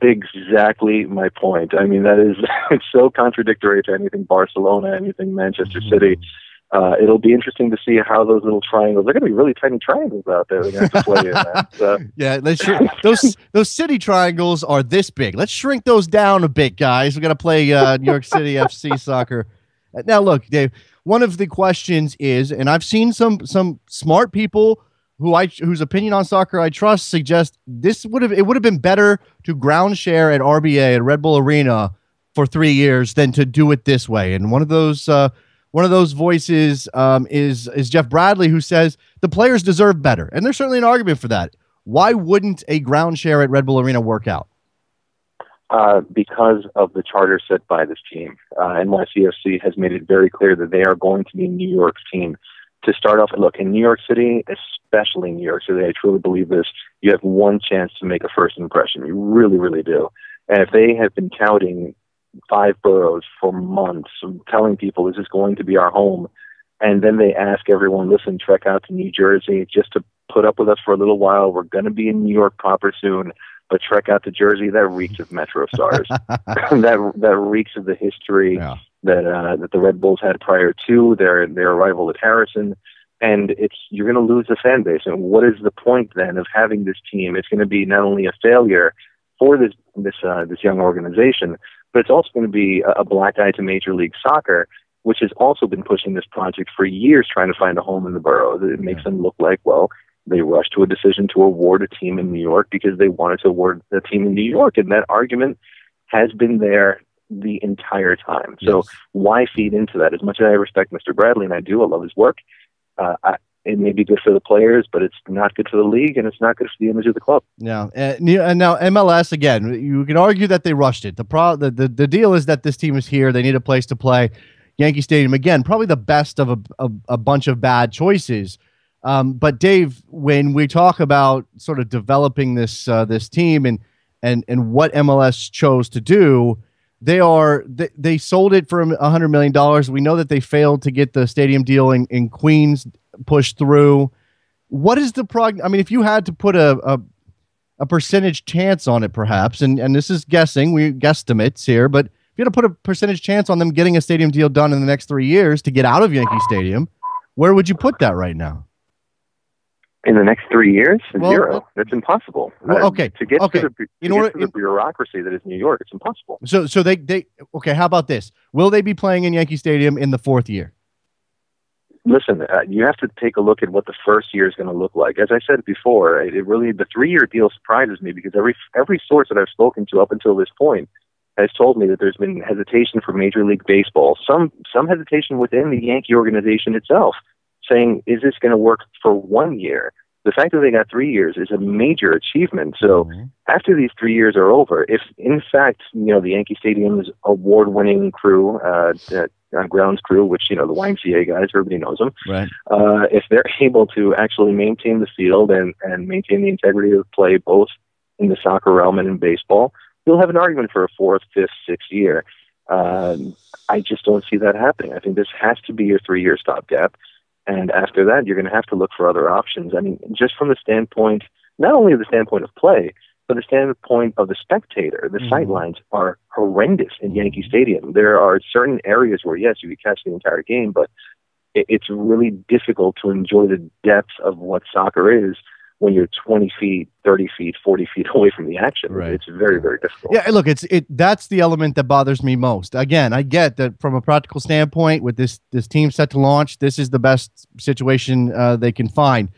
Exactly my point. I mean, it's so contradictory to anything Barcelona, anything Manchester City. It'll be interesting to see how those little triangles, they're going to be really tiny triangles out there they're going to have to play in. So. Yeah, those city triangles are this big. Let's shrink those down a bit, guys. We're going to play New York City FC soccer. Now, look, Dave, one of the questions is, and I've seen some smart people whose opinion on soccer I trust suggest it would have been better to ground share at RBA at Red Bull Arena for 3 years than to do it this way. And one of those voices is Jeff Bradley, who says the players deserve better. And there's certainly an argument for that. Why wouldn't a ground share at Red Bull Arena work out? Because of the charter set by this team. NYCFC has made it very clear that they are going to be New York's team. To start off, look, in New York City, especially New York City, I truly believe this, you have one chance to make a first impression. You really, really do. And if they have been touting 5 boroughs for months, telling people this is going to be our home, and then they ask everyone, listen, trek out to New Jersey just to put up with us for a little while. We're going to be in New York proper soon, but trek out to Jersey. That reeks of Metro Stars. that reeks of the history that the Red Bulls had prior to their arrival at Harrison. and you're going to lose the fan base. And what is the point then of having this team? It's going to be not only a failure for this young organization, but it's also going to be a black eye to Major League Soccer, which has also been pushing this project for years, trying to find a home in the boroughs. It makes them look like, well, they rushed to a decision to award a team in New York because they wanted to award the team in New York, and that argument has been there the entire time. So why feed into that? As much as I respect Mr. Bradley, and I love his work, it may be good for the players, but it's not good for the league, and it's not good for the image of the club. Yeah, and now MLS, again, you can argue that they rushed it. The deal is that this team is here. They need a place to play. Yankee Stadium, again, probably the best of a bunch of bad choices. But Dave, when we talk about sort of developing this team and what MLS chose to do, they sold it for $100 million. We know that they failed to get the stadium deal in Queens pushed through. What is the I mean, if you had to put a percentage chance on it, perhaps, and this is guessing, we guesstimates here, but if you had to put a percentage chance on them getting a stadium deal done in the next 3 years to get out of Yankee Stadium, where would you put that right now? In the next 3 years, zero. That's impossible. Okay. To get to the bureaucracy that is New York, it's impossible. So they okay. How about this? Will they be playing in Yankee Stadium in the fourth year? Listen, you have to take a look at what the first year is going to look like. As I said before, the 3-year deal surprises me because every source that I've spoken to up until this point has told me that there's been hesitation for Major League Baseball, some hesitation within the Yankee organization itself, saying, is this going to work for 1 year? The fact that they got 3 years is a major achievement. So after these 3 years are over, if in fact, the Yankee Stadium's award-winning crew, grounds crew, which, the YMCA guys, everybody knows them, right? If they're able to actually maintain the field and maintain the integrity of play, both in the soccer realm and in baseball, you'll have an argument for a 4th, 5th, 6th year. I just don't see that happening. I think this has to be your 3-year stopgap. And after that, you're going to have to look for other options. I mean, just from the standpoint, not only the standpoint of play, but the standpoint of the spectator. The sightlines are horrendous in Yankee Stadium. There are certain areas where, yes, you can catch the entire game, but it's really difficult to enjoy the depth of what soccer is when you're 20 feet, 30 feet, 40 feet away from the action. Right. It's very, very difficult. Yeah, look, that's the element that bothers me most. Again, I get that from a practical standpoint, with this team set to launch, this is the best situation they can find.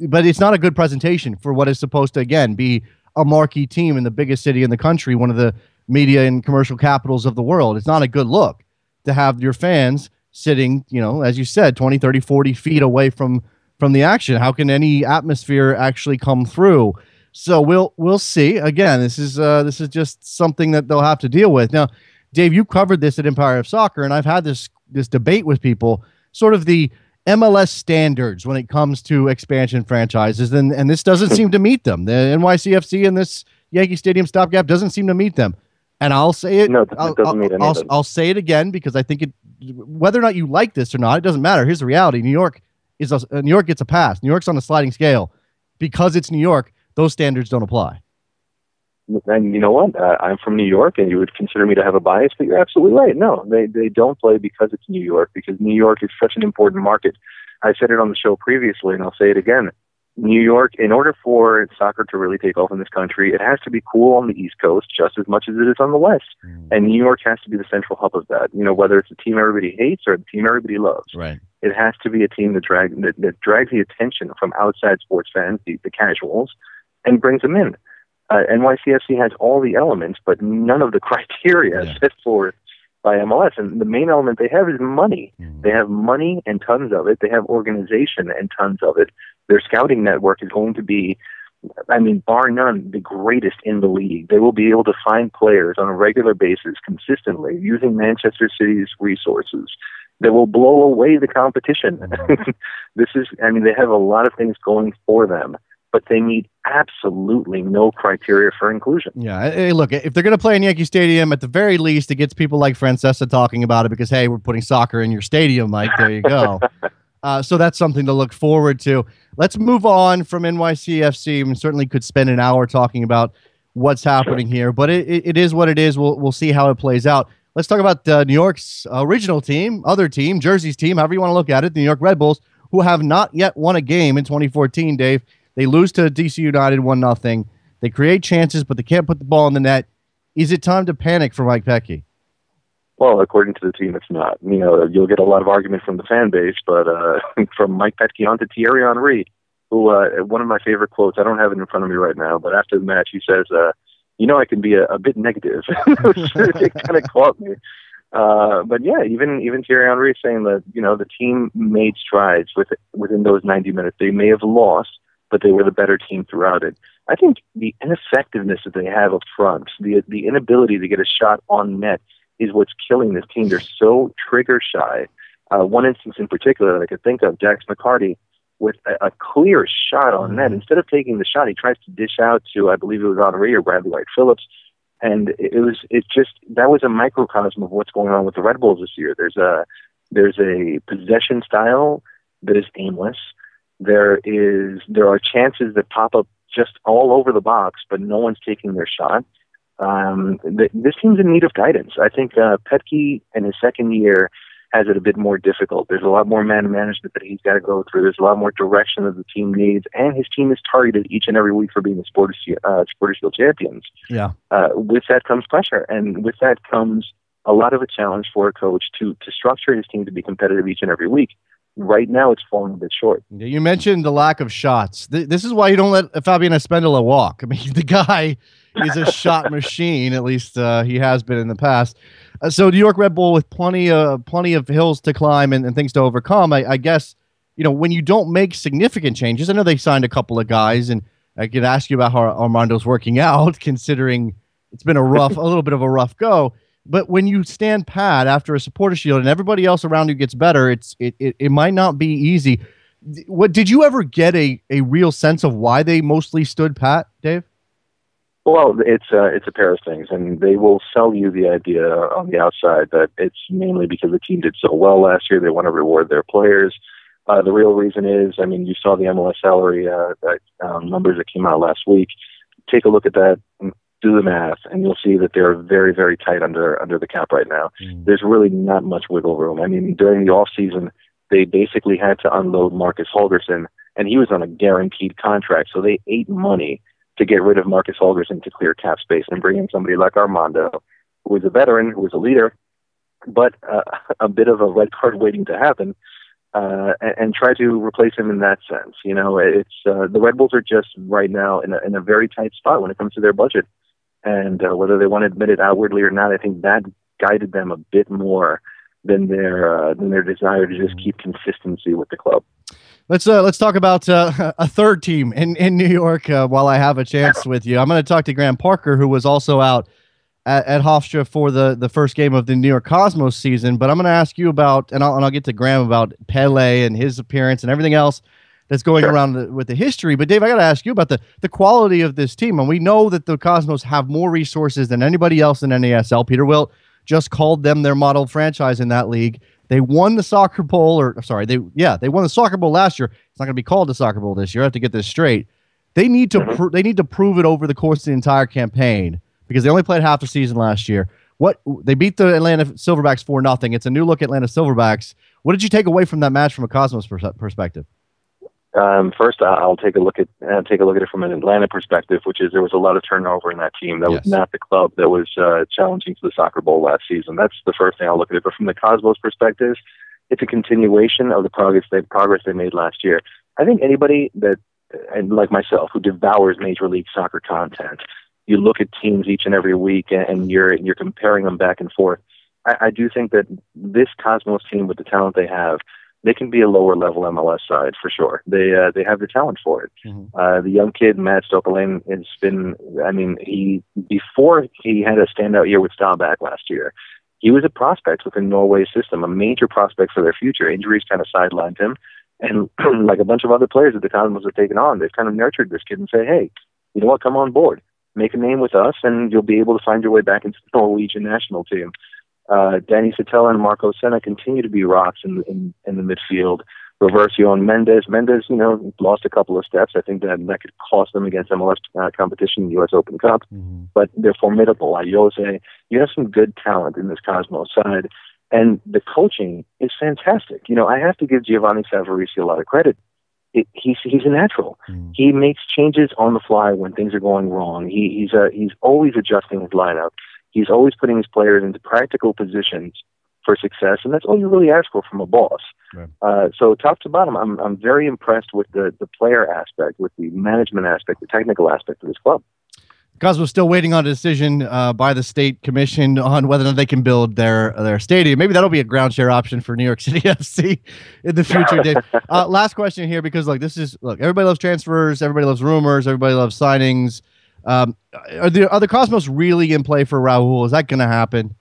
But it's not a good presentation for what is supposed to, again, be a marquee team in the biggest city in the country, one of the media and commercial capitals of the world. It's not a good look to have your fans sitting, as you said, 20, 30, 40 feet away from the action. How can any atmosphere actually come through? So we'll see. Again, this is just something that they'll have to deal with. Now, Dave, you covered this at Empire of Soccer, and I've had this debate with people, sort of the MLS standards when it comes to expansion franchises, and this doesn't seem to meet them. The NYCFC and this Yankee Stadium stopgap doesn't seem to meet them. And I'll say it. No, it doesn't meet any of them. I'll say it again because I think whether or not you like this or not, it doesn't matter. Here's the reality: New York gets a pass. New York's on a sliding scale because it's New York. Those standards don't apply. And you know what? I'm from New York, and you would consider me to have a bias, but you're absolutely right. No, they don't play because it's New York, because New York is such an important market. I said it on the show previously, and I'll say it again. New York, in order for soccer to really take off in this country, it has to be cool on the East Coast just as much as it is on the West. And New York has to be the central hub of that. Whether it's a team everybody hates or a team everybody loves. Right. It has to be a team that drags the attention from outside sports fans, the casuals, and brings them in. NYCFC has all the elements, but none of the criteria set forth by MLS. And the main element they have is money. They have money and tons of it. They have organization and tons of it. Their scouting network is going to be, bar none, the greatest in the league. They will be able to find players on a regular basis, consistently, using Manchester City's resources. They will blow away the competition. They have a lot of things going for them, but they need absolutely no criteria for inclusion. Yeah, hey, look, if they're going to play in Yankee Stadium, at the very least, it gets people like Francesa talking about it because, hey, we're putting soccer in your stadium, Mike. There you go. So that's something to look forward to. Let's move on from NYCFC. We certainly could spend an hour talking about what's happening here, but it is what it is. We'll see how it plays out. Let's talk about New York's original team, other team, Jersey's team, however you want to look at it, the New York Red Bulls. who have not yet won a game in 2014, Dave. They lose to DC United 1-0. They create chances, but they can't put the ball in the net. Is it time to panic for Mike Petke? Well, according to the team, it's not. You'll get a lot of argument from the fan base, but from Mike Petke on to Thierry Henry, who one of my favorite quotes, I don't have it in front of me right now, but after the match, he says, I can be a bit negative. It kind of caught me. But yeah, even Thierry Henry saying that, the team made strides within those 90 minutes. They may have lost, but they were the better team throughout it. I think the ineffectiveness that they have up front, the inability to get a shot on net is what's killing this team. They're so trigger shy. One instance in particular that I could think of, Dax McCarty, with a clear shot on net. Instead of taking the shot, he tries to dish out to, I believe it was Henry or Bradley White Phillips. And that was a microcosm of what's going on with the Red Bulls this year. There's a possession style that is aimless. There are chances that pop up just all over the box, but no one's taking their shot. This team's in need of guidance. I think Petke in his second year has it a bit more difficult. There's a lot more man management that he's got to go through. There's a lot more direction that the team needs, and his team is targeted each and every week for being the Supporters Shield champions. Yeah. With that comes pressure, and with that comes a lot of a challenge for a coach to structure his team to be competitive each and every week. Right now, it's falling a bit short. You mentioned the lack of shots. This is why you don't let Fabian Espendola walk. I mean, the guy is a shot machine. At least he has been in the past. So New York Red Bull with plenty of hills to climb and things to overcome. I guess, when you don't make significant changes, I know they signed a couple of guys, and I could ask you about how Armando's working out, considering it's been a little bit of a rough go. But when you stand pat after a Supporter Shield and everybody else around you gets better, it might not be easy. What did you ever get a real sense of why they mostly stood pat, Dave? Well, it's a pair of things, and they will sell you the idea on the outside that it's mainly because the team did so well last year. They want to reward their players. The real reason is, you saw the MLS salary numbers that came out last week. Take a look at that. Do the math, and you'll see that they're very, very tight under the cap right now. There's really not much wiggle room. During the off season, they basically had to unload Marcus Holgerson, and he was on a guaranteed contract, so they ate money to get rid of Marcus Holgerson to clear cap space and bring in somebody like Armando, who was a veteran, who was a leader, but a bit of a red card waiting to happen, and try to replace him in that sense. It's the Red Bulls are just right now in a very tight spot when it comes to their budget. And whether they want to admit it outwardly or not, I think that guided them a bit more than their desire to just keep consistency with the club. Let's talk about a third team in New York while I have a chance with you. I'm going to talk to Graham Parker, who was also out at Hofstra for the first game of the New York Cosmos season. But I'm going to ask you about, and I'll get to Graham about Pele and his appearance and everything else that's going around with the history. But Dave, I got to ask you about the quality of this team. And we know that the Cosmos have more resources than anybody else in NASL. Peter Wilt just called them their model franchise in that league. They won the Soccer Bowl, they won the Soccer Bowl last year. It's not going to be called the Soccer Bowl this year. I have to get this straight. They need to they need to prove it over the course of the entire campaign, because they only played half the season last year. They beat the Atlanta Silverbacks 4-0. It's a new look at Atlanta Silverbacks. What did you take away from that match from a Cosmos perspective? First, I'll take a look at it from an Atlanta perspective, which is there was a lot of turnover in that team. That was not the club that was challenging to the Soccer Bowl last season. That's the first thing I'll look at it. But from the Cosmos perspective, it's a continuation of the progress they made last year. I think anybody that, and like myself, who devours Major League Soccer content, you look at teams each and every week, and you're comparing them back and forth. I do think that this Cosmos team, with the talent they have, they can be a lower level MLS side for sure. They have the talent for it. The young kid, Matt Stokelain, has been, before he had a standout year with Stabæk last year, he was a prospect within Norway's system, a major prospect for their future. Injuries kind of sidelined him. And like a bunch of other players that the Cosmos have taken on, they've kind of nurtured this kid and say, hey, you know what, come on board. Make a name with us, and you'll be able to find your way back into the Norwegian national team. Danny Satella and Marco Senna continue to be rocks in the midfield. Roversio and Mendes, lost a couple of steps. I think that could cost them against MLS competition in the U.S. Open Cup. But they're formidable. Ayose, you have some good talent in this Cosmos side. And the coaching is fantastic. You know, I have to give Giovanni Savarese a lot of credit. He's a natural. He makes changes on the fly when things are going wrong. He's always adjusting his lineup. He's always putting his players into practical positions for success, and that's all you really ask for from a boss. Right. So top to bottom, I'm very impressed with the player aspect, with the management aspect, the technical aspect of this club. Cosmo's still waiting on a decision by the state commission on whether or not they can build their stadium. Maybe that'll be a ground share option for New York City FC in the future, Dave. Last question here, because everybody loves transfers, everybody loves rumors, everybody loves signings. Are the Cosmos really in play for Raul? Is that going to happen?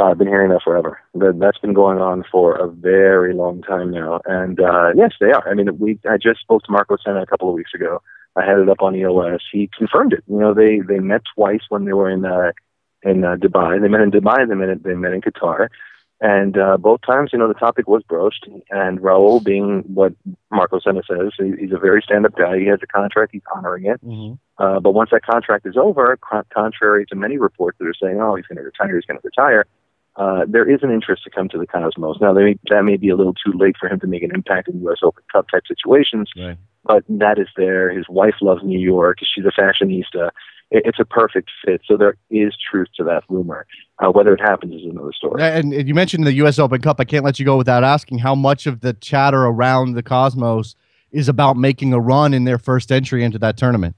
I've been hearing that forever. That's been going on for a very long time now. And yes, they are. I mean, I just spoke to Marco Senna a couple of weeks ago. I had it up on EOS. He confirmed it. You know, they met twice when they were in Dubai. They met in Dubai. They met in Qatar, and both times, you know, the topic was broached. And Raul, being what Marco Senna says, he's a very stand-up guy. He has a contract. He's honoring it. But once that contract is over, contrary to many reports that are saying, "Oh, he's going to retire," there is an interest to come to the Cosmos. Now, that may be a little too late for him to make an impact in U.S. Open Cup type situations. Right. But that is there. His wife loves New York. She's a fashionista. It's a perfect fit. So there is truth to that rumor. Whether it happens is another story. And you mentioned the U.S. Open Cup. I can't let you go without asking how much of the chatter around the Cosmos is about making a run in their first entry into that tournament.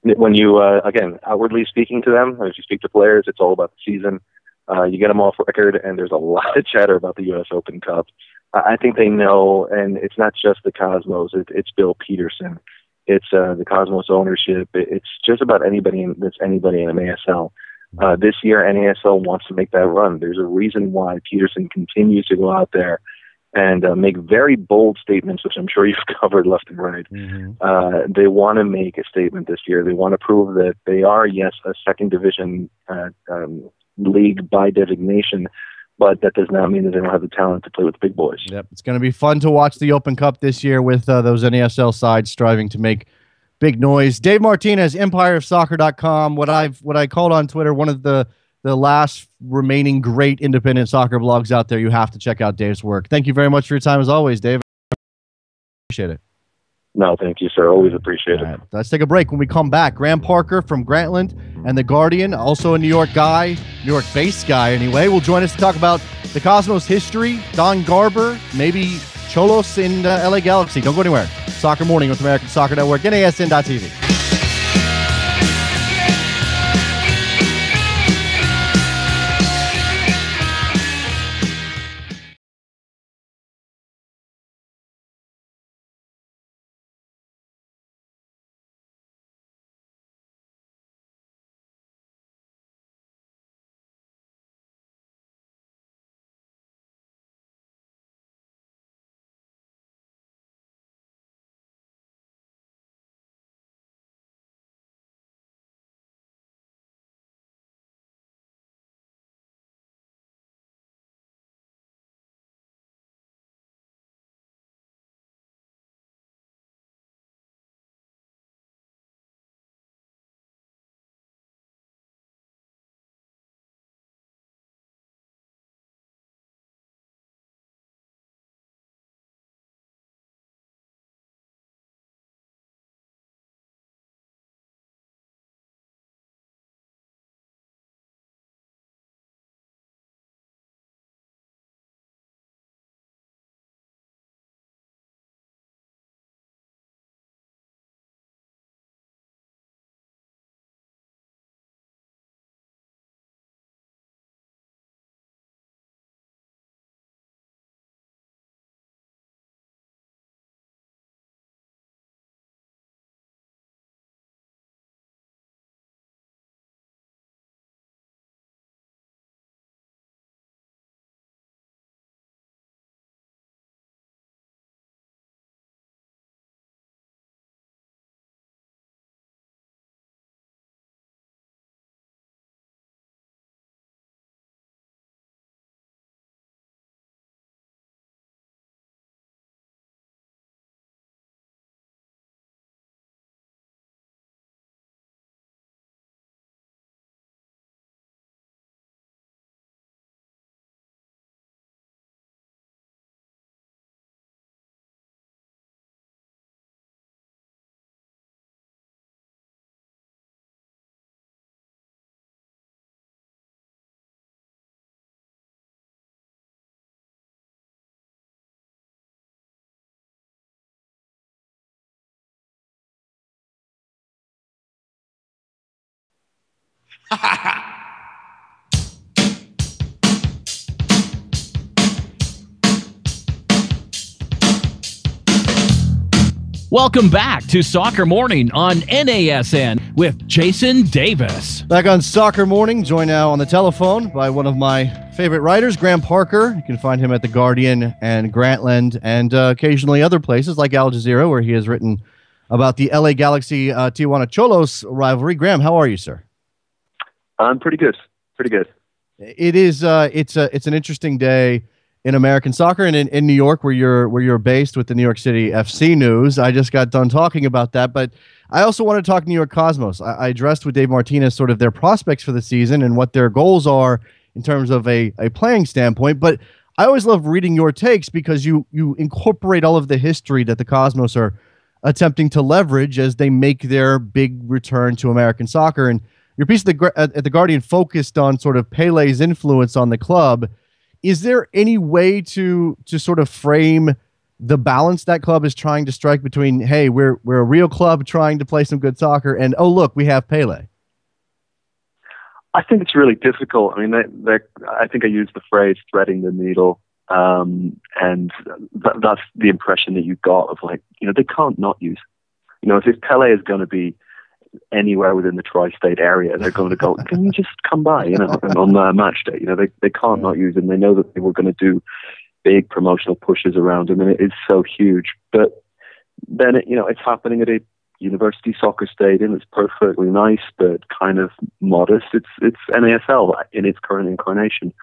When you, again, outwardly speaking to them, as you speak to players, it's all about the season. You get them off record, and there's a lot of chatter about the U.S. Open Cup. I think they know, and it's not just the Cosmos. It's Bill Peterson. It's the Cosmos ownership. It's just about anybody in NASL. This year, NASL wants to make that run. There's a reason why Peterson continues to go out there and make very bold statements, which I'm sure you've covered left and right. They want to make a statement this year. They want to prove that they are, yes, a second division league by designation, but that does not mean that they don't have the talent to play with the big boys. Yep, it's going to be fun to watch the Open Cup this year with those NASL sides striving to make big noise. Dave Martinez, EmpireOfSoccer.com. What I called on Twitter one of the last remaining great independent soccer blogs out there. You have to check out Dave's work. Thank you very much for your time as always, Dave. Appreciate it. No, thank you, sir. Always appreciate it. Right, let's take a break. When we come back, Graham Parker from Grantland and The Guardian, also a New York guy, New York-based guy anyway, will join us to talk about the Cosmos history, Don Garber, maybe Cholos in LA Galaxy. Don't go anywhere. Soccer Morning with American Soccer Network, NASN.TV. Welcome back to Soccer Morning on NASN with Jason Davis. Back on Soccer Morning, joined now on the telephone by one of my favorite writers, Graham Parker. You can find him at The Guardian and Grantland and occasionally other places like Al Jazeera, where he has written about the LA Galaxy Tijuana Cholos rivalry. Graham, how are you, sir? I'm pretty good. Pretty good. It is. It's an interesting day in American soccer and in New York, where you're based with the New York City FC News. I just got done talking about that, but I also want to talk New York Cosmos. I addressed with Dave Martinez sort of their prospects for the season and what their goals are in terms of a playing standpoint. But I always love reading your takes because you incorporate all of the history that the Cosmos are attempting to leverage as they make their big return to American soccer. And your piece at the Guardian focused on sort of Pele's influence on the club. Is there any way to sort of frame the balance that club is trying to strike between, hey, we're a real club trying to play some good soccer, and, oh, look, we have Pele? I think it's really difficult. I mean, I think I used the phrase threading the needle, and that's the impression that you got of, like, they can't not use. If Pele is going to be anywhere within the tri-state area, they're going to go, can you just come by, on the match day? They can't not use him. They know that they were going to do big promotional pushes around him, and it is so huge. But then, it's happening at a university soccer stadium. It's perfectly nice, but kind of modest. It's NASL in its current incarnation.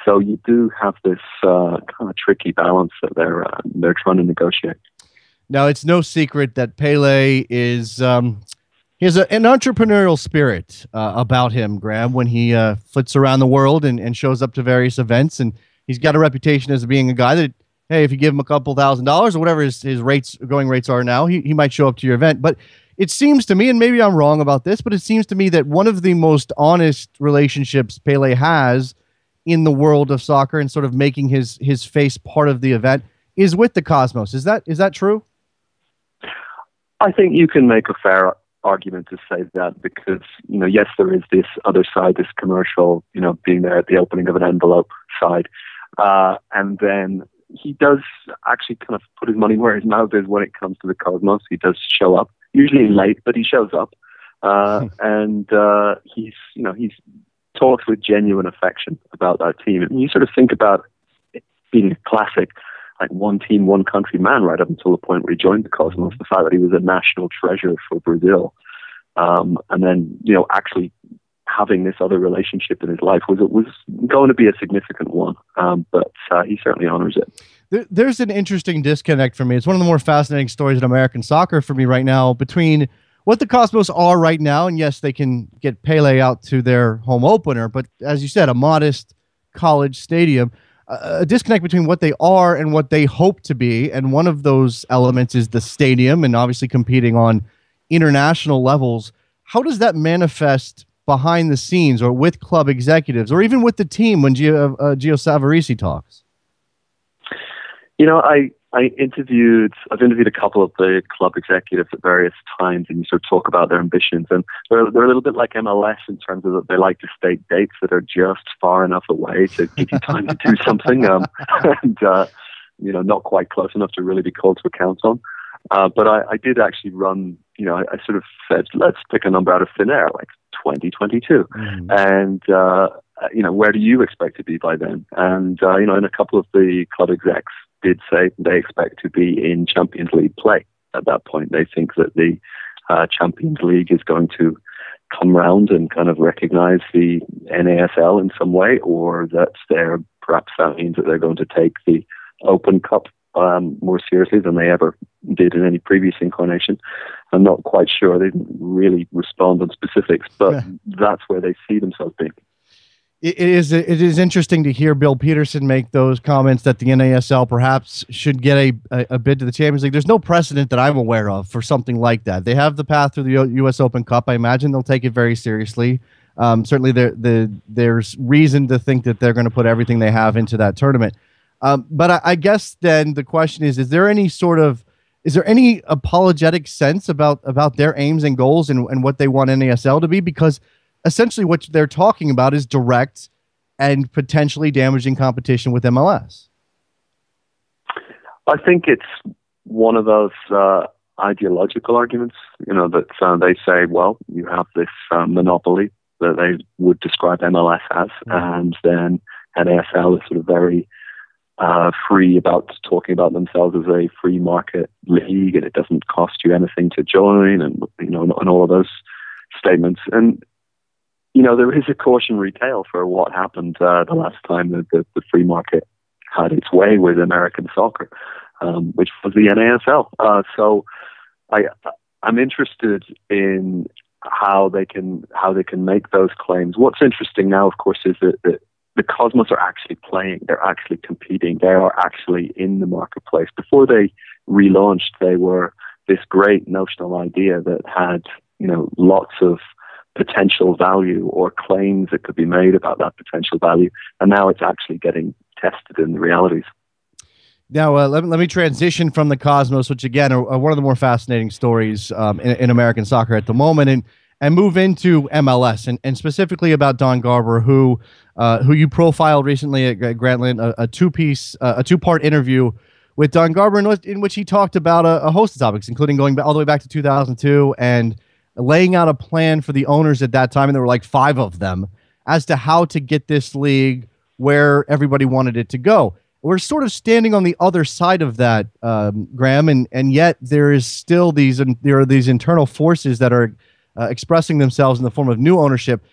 So you do have this kind of tricky balance that they're trying to negotiate. Now, it's no secret that Pele is... he has an entrepreneurial spirit about him, Graham, when he flits around the world and shows up to various events. And he's got a reputation as being a guy that, hey, if you give him a couple $1,000s or whatever his going rates are now, he might show up to your event. But it seems to me, and maybe I'm wrong about this, but it seems to me that one of the most honest relationships Pele has in the world of soccer and sort of making his face part of the event is with the Cosmos. Is that true? I think you can make a fair argument to say that because, yes, there is this other side, this commercial, being there at the opening of an envelope side. And then he does actually kind of put his money where his mouth is when it comes to the Cosmos. He does show up, usually late, but he shows up. And he's talks with genuine affection about that team. And you sort of think about it being a classic, like one team, one country man right up until the point where he joined the Cosmos, the fact that he was a national treasure for Brazil. And then, actually having this other relationship in his life was going to be a significant one. But he certainly honors it. There's an interesting disconnect for me. It's one of the more fascinating stories in American soccer for me right now between what the Cosmos are right now. And yes, they can get Pele out to their home opener, but as you said, a modest college stadium. A disconnect between what they are and what they hope to be. And one of those elements is the stadium and obviously competing on international levels. How does that manifest behind the scenes or with club executives or even with the team when Gio Savarese talks? I've interviewed a couple of the club executives at various times, and you sort of talk about their ambitions, and they're a little bit like MLS in terms of that they like to state dates that are just far enough away to give you time to do something, and not quite close enough to really be called to account on. But I did actually run, I sort of said, let's pick a number out of thin air, like 2022, and where do you expect to be by then? And and a couple of the club execs did say they expect to be in Champions League play at that point. They think that the Champions League is going to come round and kind of recognize the NASL in some way, or that perhaps that means that they're going to take the Open Cup more seriously than they ever did in any previous incarnation. I'm not quite sure. They didn't really respond on specifics, but that's where they see themselves being. It is interesting to hear Bill Peterson make those comments that the NASL perhaps should get a bid to the Champions League. There's no precedent that I'm aware of for something like that. They have the path through the U.S. Open Cup. I imagine they'll take it very seriously. Certainly, there's reason to think that they're going to put everything they have into that tournament. But I guess then the question is there any apologetic sense about their aims and goals and what they want NASL to be? Because essentially what they're talking about is direct and potentially damaging competition with MLS. I think it's one of those ideological arguments, that they say, well, you have this monopoly that they would describe MLS as, and then NASL is sort of very free about talking about themselves as a free market league, and it doesn't cost you anything to join, and and all of those statements. And there is a cautionary tale for what happened the last time the free market had its way with American soccer, which was the NASL. So I'm interested in how they can make those claims. What's interesting now, of course, is that the Cosmos are actually playing. They're actually competing. They are actually in the marketplace. Before they relaunched, they were this great notional idea that had lots of potential value or claims that could be made about that potential value, and now it's actually getting tested in the realities. Now, let me transition from the Cosmos, which again are one of the more fascinating stories in American soccer at the moment, and move into MLS, and specifically about Don Garber, who you profiled recently at Grantland, a two-part interview with Don Garber, in which he talked about a host of topics, including going all the way back to 2002 and laying out a plan for the owners at that time, and there were like 5 of them, as to how to get this league where everybody wanted it to go. We're sort of standing on the other side of that, Graham, and yet there are these internal forces that are expressing themselves in the form of new ownership.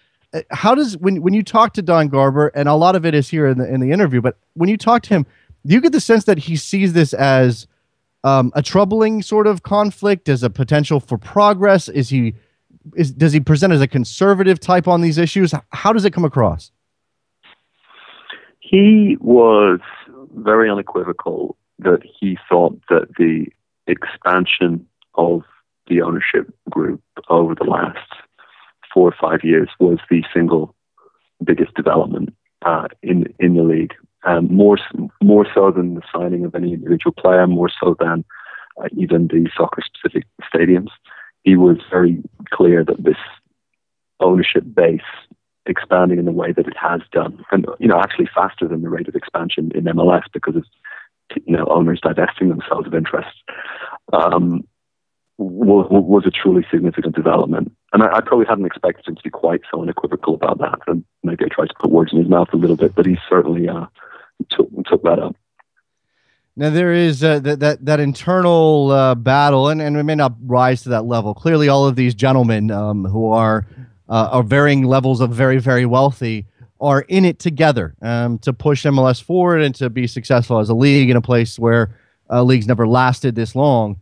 How does when you talk to Don Garber, and a lot of it is here in the interview, but when you talk to him, do you get the sense that he sees this as a troubling sort of conflict, as a potential for progress? Does he present as a conservative type on these issues? How does it come across? He was very unequivocal that he thought that the expansion of the ownership group over the last 4 or 5 years was the single biggest development in the league. More so than the signing of any individual player, more so than even the soccer-specific stadiums. He was very clear that this ownership base expanding in the way that it has done, and actually faster than the rate of expansion in MLS because of owners divesting themselves of interest, was a truly significant development. And I probably hadn't expected him to be quite so unequivocal about that. And maybe I tried to put words in his mouth a little bit, but he certainly took that up. Now there is that internal battle, and it may not rise to that level. Clearly, all of these gentlemen who are varying levels of very, very wealthy are in it together to push MLS forward and to be successful as a league in a place where leagues never lasted this long.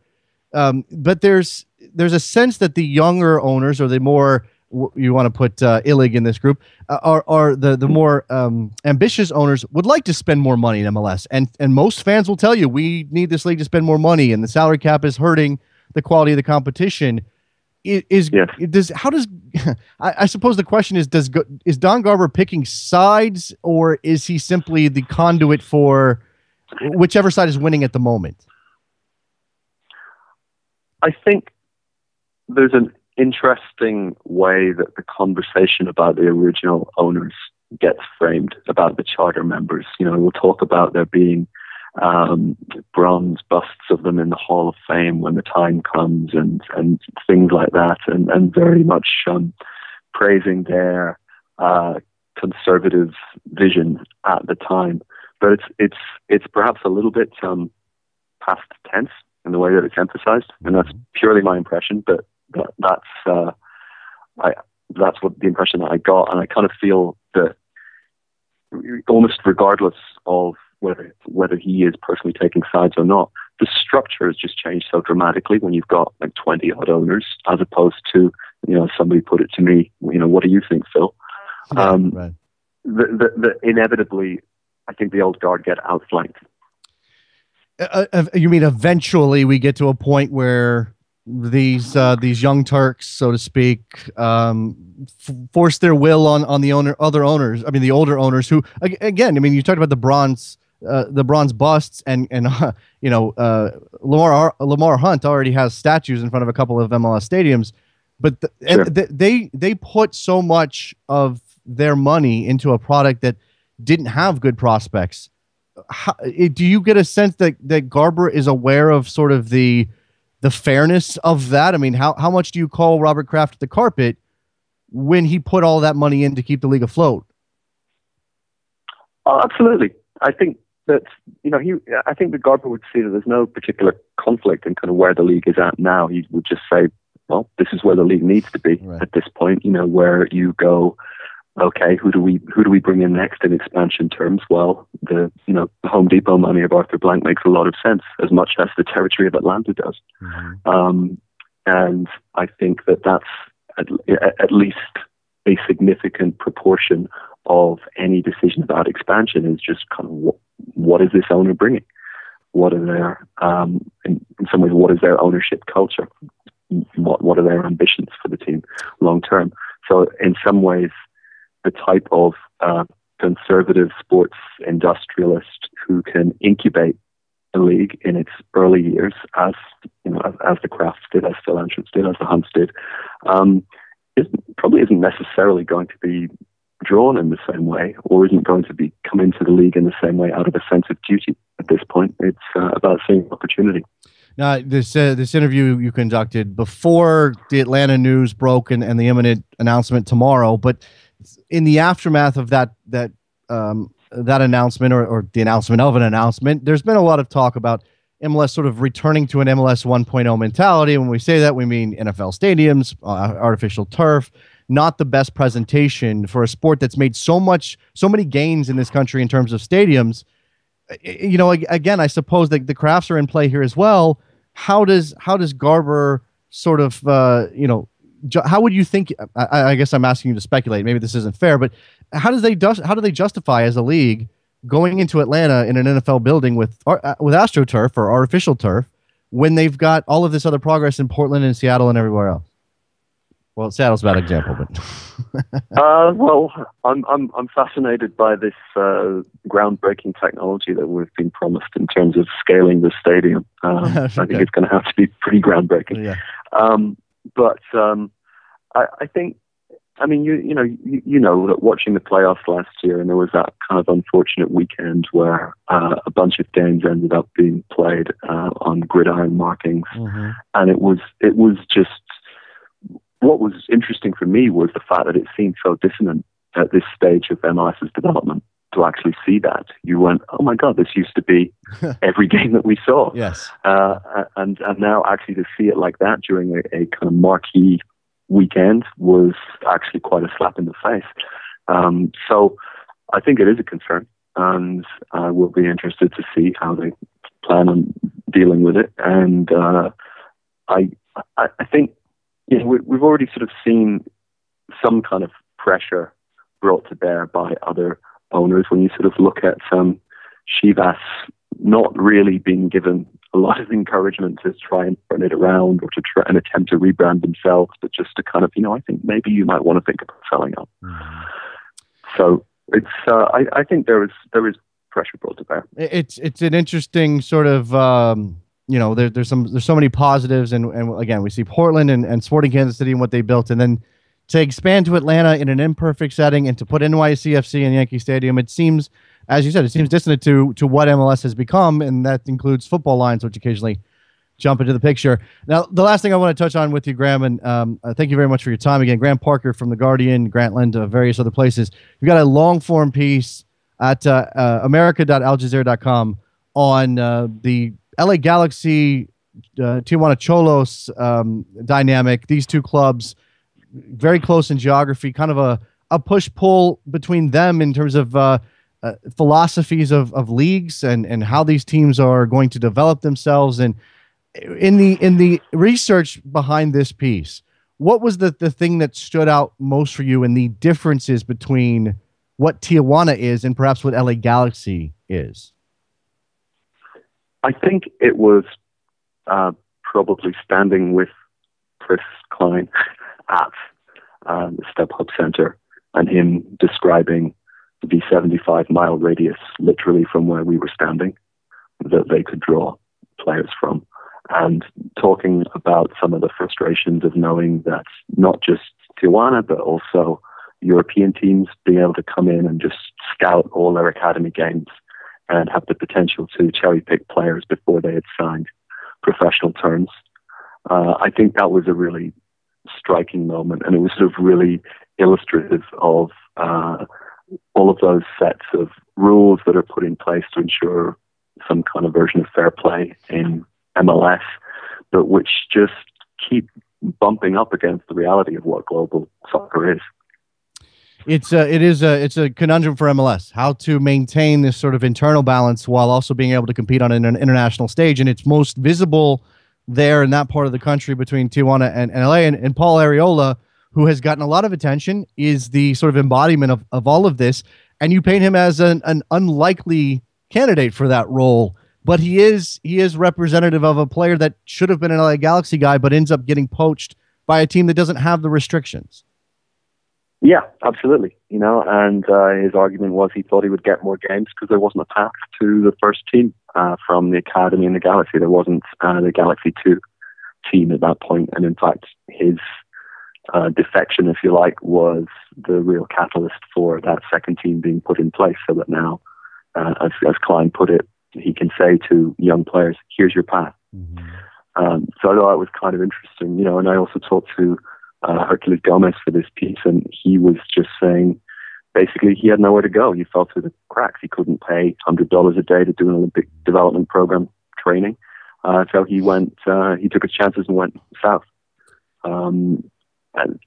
But there's a sense that the younger owners, or the more you want to put Illig in this group, are the more ambitious owners would like to spend more money in MLS. And most fans will tell you, we need this league to spend more money, and the salary cap is hurting the quality of the competition. I suppose the question is Don Garber picking sides, or is he simply the conduit for whichever side is winning at the moment? I think there's an interesting way that the conversation about the original owners gets framed about the charter members. We'll talk about there being bronze busts of them in the Hall of Fame when the time comes, and things like that, and very much praising their conservative vision at the time. But it's perhaps a little bit past tense in the way that it's emphasized, and that's purely my impression. But that's what the impression that I got, and I kind of feel that almost regardless of whether he is personally taking sides or not, the structure has just changed so dramatically when you've got like 20 odd owners, as opposed to, somebody put it to me, what do you think, Phil? Yeah, right. Inevitably, I think the old guard get outflanked. You mean eventually we get to a point where these young Turks, so to speak, force their will on the other owners? I mean, the older owners who, again, you talked about the bronze busts, and Lamar Hunt already has statues in front of a couple of MLS stadiums. But Sure. they put so much of their money into a product that didn't have good prospects. Do you get a sense that Garber is aware of sort of the fairness of that? I mean, how much do you call Robert Kraft the carpet when he put all that money in to keep the league afloat? Oh, absolutely. I think that, I think that Garber would see that there's no particular conflict in kind of where the league is at now. He would just say, well, this is where the league needs to be at this point, where you go, okay, who do we bring in next in expansion terms? Well, the Home Depot money of Arthur Blank makes a lot of sense, as much as the territory of Atlanta does. Mm-hmm. And I think that's at least a significant proportion of any decision about expansion is just kind of what is this owner bringing? What are their, in some ways, what is their ownership culture? What are their ambitions for the team long term? So in some ways, the type of conservative sports industrialist who can incubate a league in its early years, as the Crafts did, as Phil Anschutz did, as the Hunts did, probably isn't necessarily going to be drawn in the same way, or isn't going to be come into the league in the same way out of a sense of duty at this point. It's about seeing opportunity. Now, this interview you conducted before the Atlanta news broke and the imminent announcement tomorrow, but in the aftermath of that announcement or the announcement of an announcement, there's been a lot of talk about MLS sort of returning to an MLS 1.0 mentality. When we say that, we mean NFL stadiums, artificial turf, not the best presentation for a sport that's made so many gains in this country in terms of stadiums. Again, I suppose that the Crafts are in play here as well. How does Garber sort of, how would you think? I guess I'm asking you to speculate. Maybe this isn't fair, but how do they justify as a league going into Atlanta in an NFL building with AstroTurf or artificial turf when they've got all of this other progress in Portland and Seattle and everywhere else? Well, Seattle's a bad example, but well, I'm fascinated by this groundbreaking technology that we've been promised in terms of scaling the stadium. I think it's going to have to be pretty groundbreaking. Yeah. But I think, I mean, that watching the playoffs last year, and there was that kind of unfortunate weekend where a bunch of games ended up being played on gridiron markings, and it was just. What was interesting for me was the fact that it seemed so dissonant at this stage of MLS's development to actually see that. You went, oh my God, this used to be every game that we saw. Yes. And now actually to see it like that during a kind of marquee weekend was actually quite a slap in the face. So I think it is a concern, and I will be interested to see how they plan on dealing with it. And I think, we've already sort of seen some kind of pressure brought to bear by other owners when you sort of look at Chivas not really being given a lot of encouragement to try and turn it around or to try and attempt to rebrand themselves, but just to kind of, I think maybe you might want to think about selling up. So it's, I think there is pressure brought to bear. It's an interesting sort of, there's so many positives, and again, we see Portland and Sporting Kansas City and what they built, and then to expand to Atlanta in an imperfect setting and to put NYCFC in Yankee Stadium, it seems, as you said, it seems dissonant to what MLS has become, and that includes football lines, which occasionally jump into the picture. Now, the last thing I want to touch on with you, Graham, and thank you very much for your time again, Graham Parker from The Guardian, Grantland, various other places. You've got a long-form piece at america.aljazeera.com on the LA Galaxy, Tijuana Cholos dynamic. These two clubs, very close in geography, kind of a push-pull between them in terms of philosophies of leagues and how these teams are going to develop themselves. And in the research behind this piece, what was the thing that stood out most for you in the differences between what Tijuana is and perhaps what LA Galaxy is? I think it was probably standing with Chris Klein at the StubHub Center and him describing the 75-mile radius literally from where we were standing that they could draw players from. and talking about some of the frustrations of knowing that not just Tijuana, but also European teams being able to come in and just scout all their academy games and have the potential to cherry pick players before they had signed professional terms. I think that was a really striking moment, and it was sort of really illustrative of all of those sets of rules that are put in place to ensure some kind of version of fair play in MLS, but which just keep bumping up against the reality of what global soccer is. It's a conundrum for MLS, how to maintain this sort of internal balance while also being able to compete on an international stage. And it's most visible there in that part of the country between Tijuana and LA. And Paul Arriola, who has gotten a lot of attention, is the sort of embodiment of all of this. And you paint him as an unlikely candidate for that role. But he is representative of a player that should have been an LA Galaxy guy, but ends up getting poached by a team that doesn't have the restrictions. Yeah, absolutely. And his argument was he thought he would get more games because there wasn't a path to the first team from the academy in the Galaxy. There wasn't the Galaxy 2 team at that point. And in fact, his defection, if you like, was the real catalyst for that second team being put in place, so that now, as Klein put it, he can say to young players, here's your path. Mm-hmm. So I thought it was kind of interesting, and I also talked to Hercules Gomez for this piece, and he was just saying basically he had nowhere to go. He fell through the cracks. He couldn't pay $100 a day to do an Olympic development program training. So he took his chances and went south. And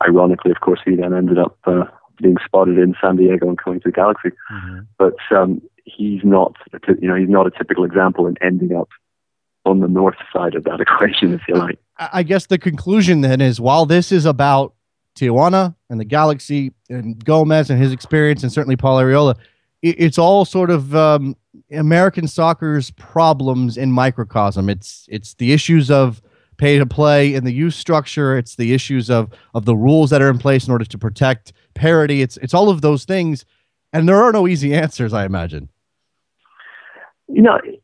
ironically, of course, he then ended up being spotted in San Diego and coming to the Galaxy. Mm-hmm. But he's not a typical example in ending up on the north side of that equation, if you like. I guess the conclusion then is, while this is about Tijuana and the Galaxy and Gomez and his experience, and certainly Paul Arriola, it's all sort of American soccer's problems in microcosm. It's the issues of pay to play and the youth structure. It's the issues of the rules that are in place in order to protect parity. It's all of those things, and there are no easy answers, I imagine.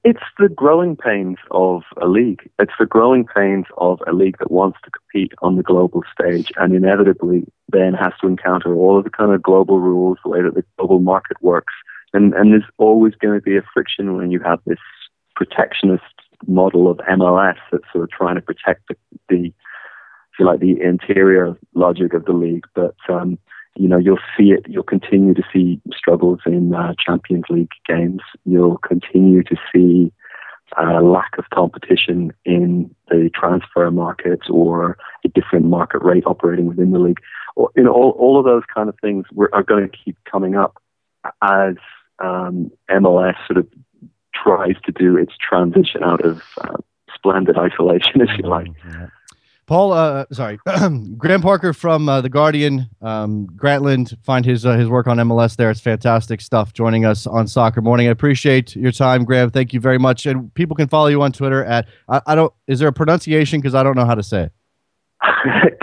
It's the growing pains of a league. It's the growing pains of a league that wants to compete on the global stage and inevitably then has to encounter all of the kind of global rules, the way that the global market works. And there's always going to be a friction when you have this protectionist model of MLS that's sort of trying to protect the interior logic of the league. But, you'll see it. You'll continue to see struggles in Champions League games. You'll continue to see lack of competition in the transfer market or a different market rate operating within the league. All of those kind of things are going to keep coming up as MLS sort of tries to do its transition out of splendid isolation, if you like. Yeah. Paul, Graham Parker from The Guardian, Grantland, find his work on MLS there. It's fantastic stuff, joining us on Soccer Morning. I appreciate your time, Graham. Thank you very much. And people can follow you on Twitter at, is there a pronunciation? Because I don't know how to say it.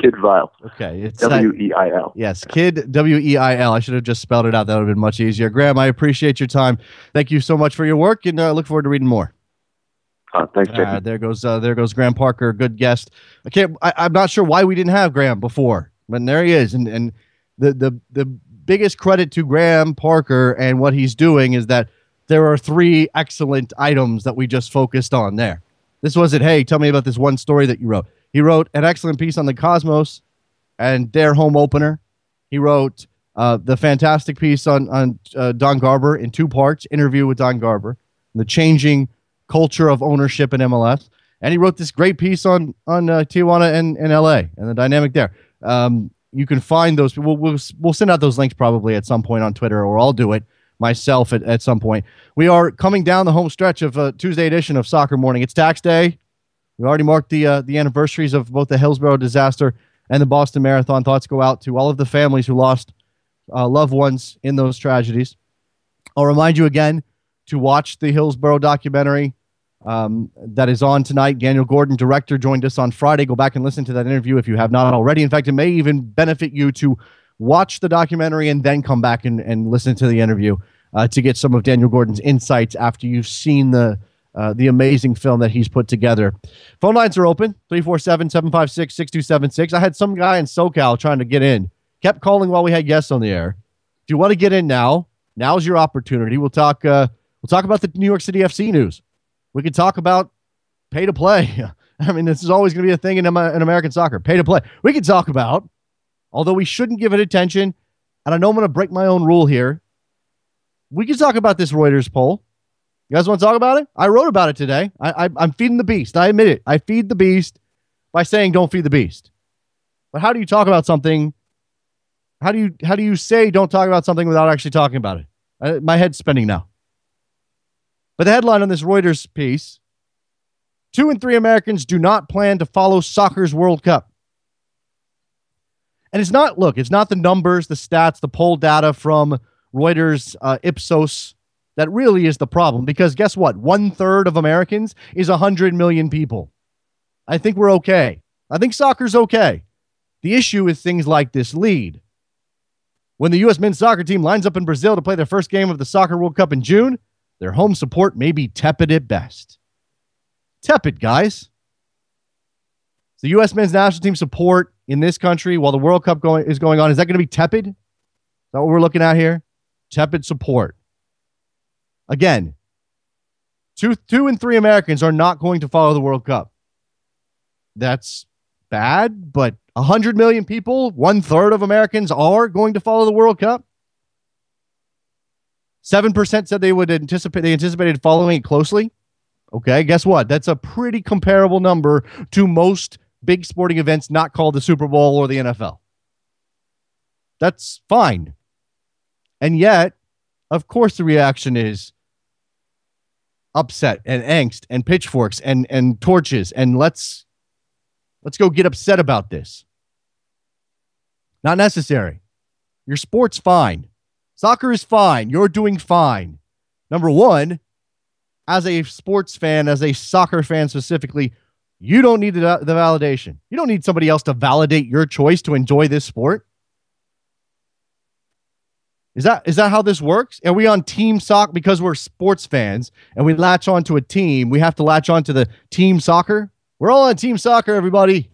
Kid Vile. Okay. It's Weil. Yes, Kid Weil. I should have just spelled it out. That would have been much easier. Graham, I appreciate your time. Thank you so much for your work, and I look forward to reading more. Thanks, Jake. There goes Graham Parker, good guest. I'm not sure why we didn't have Graham before, but there he is. And the biggest credit to Graham Parker and what he's doing is that there are 3 excellent items that we just focused on there. This wasn't, hey, tell me about this one story that you wrote. He wrote an excellent piece on the Cosmos and their home opener. He wrote the fantastic piece on Don Garber in 2 parts, interview with Don Garber, the changing culture of ownership in MLS. And he wrote this great piece on Tijuana and LA and the dynamic there. You can find those. We'll send out those links probably at some point on Twitter, or I'll do it myself at some point. We are coming down the home stretch of a Tuesday edition of Soccer Morning. It's tax day. We already marked the anniversaries of both the Hillsborough disaster and the Boston Marathon. Thoughts go out to all of the families who lost loved ones in those tragedies. I'll remind you again to watch the Hillsborough documentary that is on tonight. Daniel Gordon, director, joined us on Friday. Go back and listen to that interview if you have not already. In fact, it may even benefit you to watch the documentary and then come back and listen to the interview to get some of Daniel Gordon's insights after you've seen the the amazing film that he's put together. Phone lines are open, 347-756-6276. I had some guy in SoCal trying to get in. Kept calling while we had guests on the air. If you want to get in now, now's your opportunity. We'll talk about the New York City FC news. We can talk about pay to play. I mean, this is always going to be a thing in American soccer. Pay to play. We can talk about, although we shouldn't give it attention, and I know I'm going to break my own rule here. We can talk about this Reuters poll. You guys want to talk about it? I wrote about it today. I'm feeding the beast. I admit it. I feed the beast by saying don't feed the beast. But how do you talk about something? How do you say don't talk about something without actually talking about it? My head's spinning now. But the headline on this Reuters piece, 2 in 3 Americans do not plan to follow soccer's World Cup. And it's not the numbers, the stats, the poll data from Reuters, Ipsos, that really is the problem. Because guess what? 1/3 of Americans is 100 million people. I think we're okay. I think soccer's okay. The issue is things like this lead. When the U.S. men's soccer team lines up in Brazil to play their first game of the Soccer World Cup in June, their home support may be tepid at best. Tepid, guys. The U.S. men's national team support in this country while the World Cup is going on, is that going to be tepid? Is that what we're looking at here? Tepid support. Again, 2 in 3 Americans are not going to follow the World Cup. That's bad, but 100 million people, 1/3 of Americans are going to follow the World Cup. 7% said they anticipated following it closely. Okay, guess what? That's a pretty comparable number to most big sporting events not called the Super Bowl or the NFL. That's fine. And yet, of course, the reaction is upset and angst and pitchforks and torches and let's go get upset about this. Not necessary. Your sport's fine. Soccer is fine. You're doing fine. Number one, as a sports fan, as a soccer fan specifically, you don't need the validation. You don't need somebody else to validate your choice to enjoy this sport. Is that how this works? Are we on team soccer because we're sports fans and we latch on to a team? We have to latch on to the team soccer? We're all on team soccer, everybody.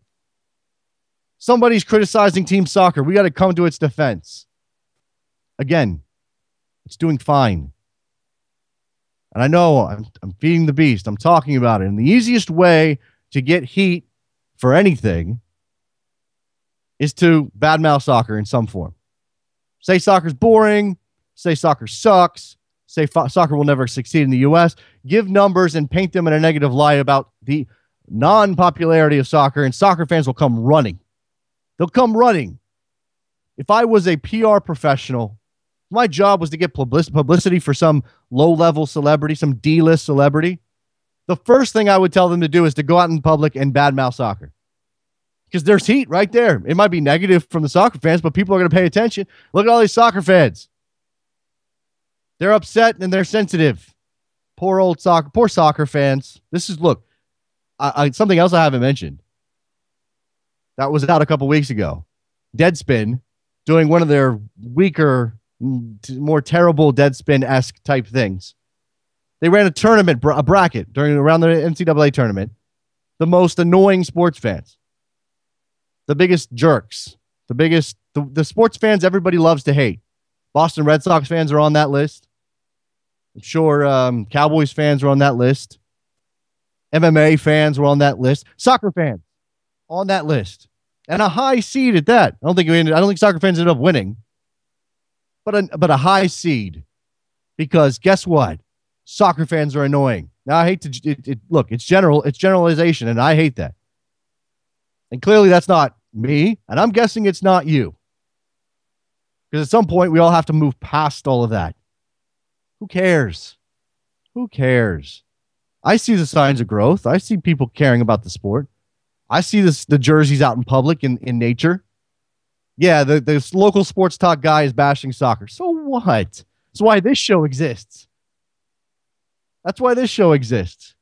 Somebody's criticizing team soccer. We got to come to its defense. Again, it's doing fine. And I know I'm feeding the beast. I'm talking about it. And the easiest way to get heat for anything is to badmouth soccer in some form. Say soccer's boring. Say soccer sucks. Say soccer will never succeed in the U.S. Give numbers and paint them in a negative light about the non-popularity of soccer, and soccer fans will come running. They'll come running. If I was a PR professional, my job was to get publicity for some low-level celebrity, some D-list celebrity, the first thing I would tell them to do is to go out in public and badmouth soccer. Because there's heat right there. It might be negative from the soccer fans, but people are going to pay attention. Look at all these soccer fans. They're upset and they're sensitive. Poor soccer fans. This is, look, something else I haven't mentioned. That was out a couple weeks ago. Deadspin doing one of their weaker, more terrible Deadspin-esque type things. They ran a tournament, a bracket around the NCAA tournament. The most annoying sports fans. The biggest jerks. The sports fans everybody loves to hate. Boston Red Sox fans are on that list. I'm sure Cowboys fans are on that list. MMA fans were on that list. Soccer fans on that list. And a high seed at that. I don't think soccer fans ended up winning. But a high seed. Because guess what? Soccer fans are annoying. Now I hate to look, it's generalization, and I hate that. And clearly that's not me, and I'm guessing it's not you. Because at some point we all have to move past all of that. Who cares? Who cares? I see the signs of growth. I see people caring about the sport. I see the jerseys out in public in nature. Yeah, the local sports talk guy is bashing soccer. So what? That's why this show exists. That's why this show exists.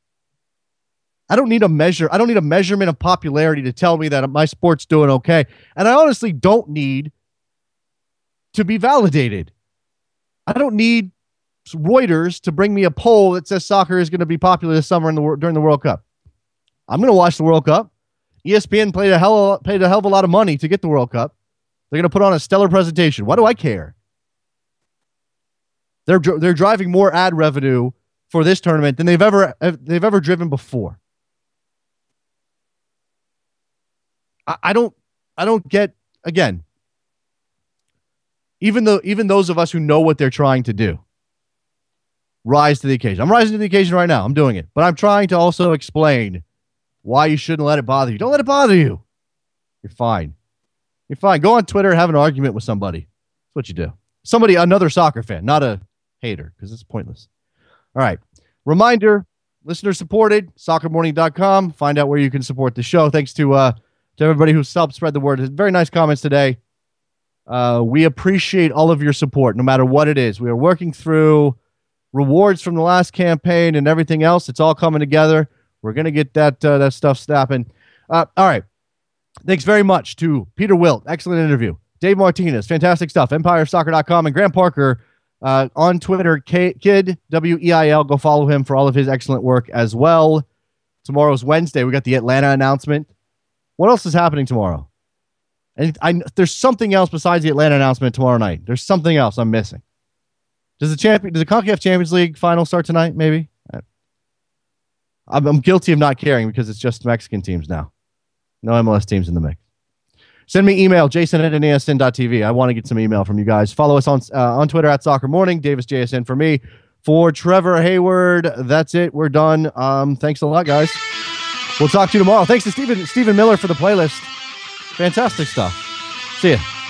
I don't need a measurement of popularity to tell me that my sport's doing okay. And I honestly don't need to be validated. I don't need Reuters to bring me a poll that says soccer is going to be popular this summer during the World Cup. I'm going to watch the World Cup. ESPN paid a hell of a lot of money to get the World Cup. They're going to put on a stellar presentation. Why do I care? They're driving more ad revenue for this tournament than they've ever driven before. I don't get, again, even those of us who know what they're trying to do rise to the occasion. I'm rising to the occasion right now. I'm doing it. But I'm trying to also explain why you shouldn't let it bother you. Don't let it bother you. You're fine. You're fine. Go on Twitter, have an argument with somebody. That's what you do. Another soccer fan, not a hater, because it's pointless. All right. Reminder, listener supported, soccermorning.com. Find out where you can support the show. Thanks to everybody who's helped spread the word. Very nice comments today. We appreciate all of your support, no matter what it is. We are working through rewards from the last campaign and everything else. It's all coming together. We're going to get that stuff snapping. All right. Thanks very much to Peter Wilt. Excellent interview. Dave Martinez. Fantastic stuff. EmpireSoccer.com. And Graham Parker on Twitter, Kid, W-E-I-L. Go follow him for all of his excellent work as well. Tomorrow's Wednesday. We got the Atlanta announcement. What else is happening tomorrow? And there's something else besides the Atlanta announcement tomorrow night. There's something else I'm missing. Does the CONCACAF Champions League final start tonight? Maybe. I'm guilty of not caring because it's just Mexican teams now. No MLS teams in the mix. Send me email, jason@nasn.tv. I want to get some email from you guys. Follow us on Twitter @SoccerMorning. Davis JSN for me. For Trevor Hayward, that's it. We're done. Thanks a lot, guys. We'll talk to you tomorrow. Thanks to Stephen Miller for the playlist. Fantastic stuff. See ya.